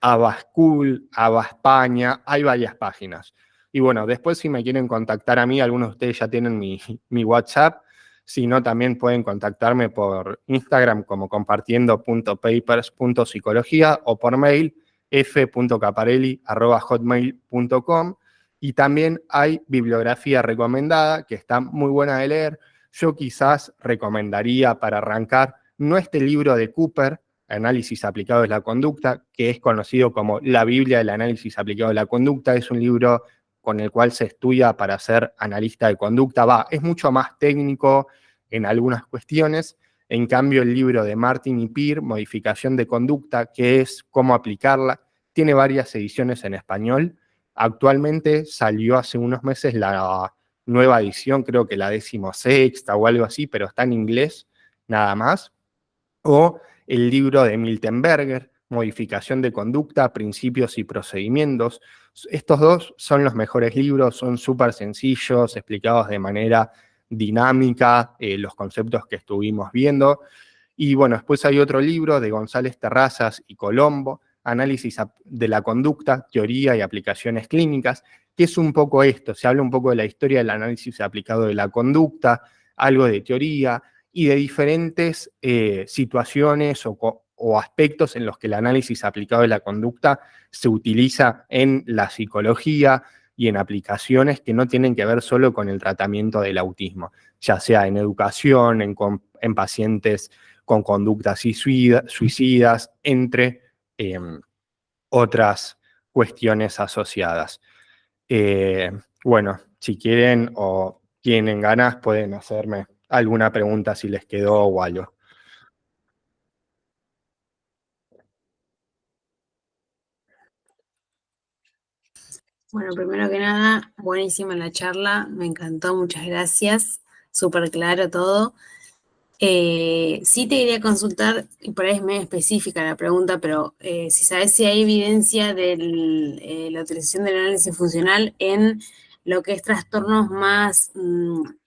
ABA School, ABA España, hay varias páginas. Y bueno, después si me quieren contactar a mí, algunos de ustedes ya tienen mi WhatsApp, si no también pueden contactarme por Instagram como compartiendo.papers.psicología o por mail f.caparelli@hotmail.com. Y también hay bibliografía recomendada que está muy buena de leer. Yo quizás recomendaría para arrancar no este libro de Cooper, Análisis aplicado de la conducta, que es conocido como la Biblia del análisis aplicado de la conducta. Es un libro con el cual se estudia para ser analista de conducta. Es mucho más técnico en algunas cuestiones. En cambio, el libro de Martin y Peer, Modificación de conducta, que es cómo aplicarla, tiene varias ediciones en español. Actualmente salió hace unos meses la nueva edición, creo que la 16ª o algo así, pero está en inglés, nada más. O el libro de Miltenberger, Modificación de conducta, Principios y procedimientos. Estos dos son los mejores libros, son súper sencillos, explicados de manera dinámica, los conceptos que estuvimos viendo. Y bueno, después hay otro libro de González Terrazas y Colombo, Análisis de la conducta, teoría y aplicaciones clínicas, que es un poco esto, se habla un poco de la historia del análisis aplicado de la conducta, algo de teoría y de diferentes situaciones o aspectos en los que el análisis aplicado de la conducta se utiliza en la psicología y en aplicaciones que no tienen que ver solo con el tratamiento del autismo, ya sea en educación, en pacientes con conductas suicidas, entre otras cuestiones asociadas. Bueno, si quieren o tienen ganas, pueden hacerme alguna pregunta si les quedó o algo. Bueno, primero que nada, buenísima la charla, me encantó, muchas gracias, súper claro todo. Sí te quería consultar, y por ahí es medio específica la pregunta, pero si sabes si hay evidencia de la utilización del análisis funcional en lo que es trastornos más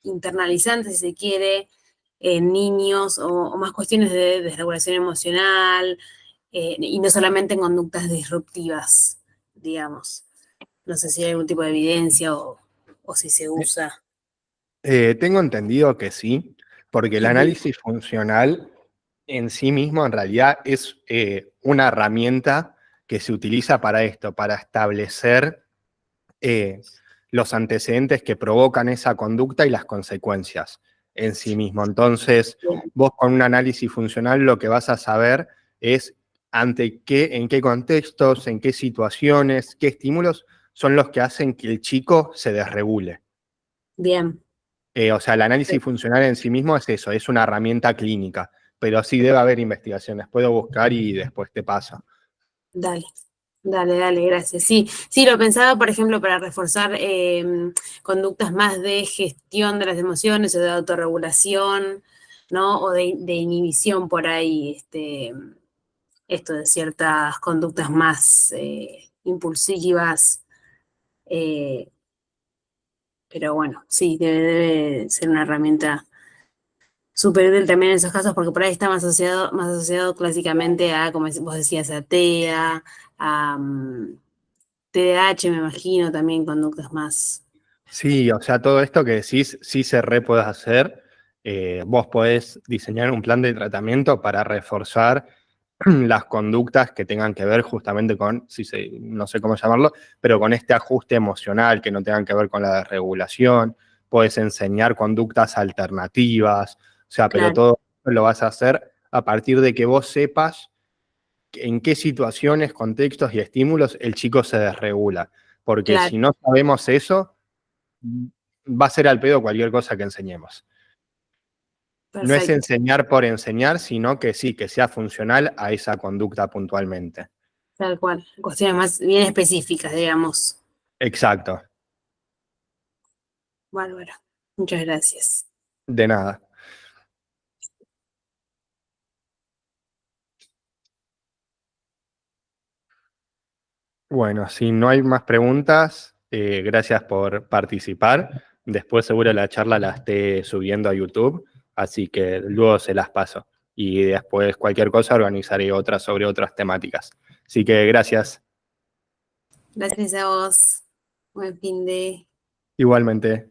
internalizantes, si se quiere, en niños o más cuestiones de desregulación emocional, y no solamente en conductas disruptivas, digamos. No sé si hay algún tipo de evidencia o si se usa. Tengo entendido que sí, porque el Ujú. análisis funcional en sí mismo en realidad es una herramienta que se utiliza para esto, para establecer los antecedentes que provocan esa conducta y las consecuencias en sí mismo. Entonces, Bien, vos con un análisis funcional lo que vas a saber es en qué contextos, en qué situaciones, qué estímulos son los que hacen que el chico se desregule. bien. O sea, el análisis funcional en sí mismo es eso, es una herramienta clínica, pero sí debe haber investigaciones. Puedo buscar y después te paso. Dale, dale, gracias. Sí, sí, lo pensaba, por ejemplo, para reforzar conductas más de gestión de las emociones o de autorregulación, ¿no? O de inhibición por ahí, esto de ciertas conductas más impulsivas. eh, pero bueno, sí, debe ser una herramienta súper útil también en esos casos, porque por ahí está más asociado clásicamente a, como vos decías, a TEA, a TDAH, me imagino, también conductas más. Sí, o sea, todo esto que decís sí se re puede hacer. Vos podés diseñar un plan de tratamiento para reforzar las conductas que tengan que ver justamente con, no sé cómo llamarlo, pero con este ajuste emocional que no tengan que ver con la desregulación. Podés enseñar conductas alternativas, o sea, pero Claro, todo lo vas a hacer a partir de que vos sepas en qué situaciones, contextos y estímulos el chico se desregula. Porque claro, si no sabemos eso, va a ser al pedo cualquier cosa que enseñemos. No es Perfecto, enseñar por enseñar, sino que sí, que sea funcional a esa conducta puntualmente. tal cual. Cuestiones más bien específicas, digamos. Exacto, Bárbaro. Muchas gracias. de nada. Bueno, si no hay más preguntas, gracias por participar. Después seguro la charla la esté subiendo a YouTube, así que luego se las paso. Y después cualquier cosa organizaré otra sobre otras temáticas. Así que gracias. Gracias a vos. Buen fin de... Igualmente.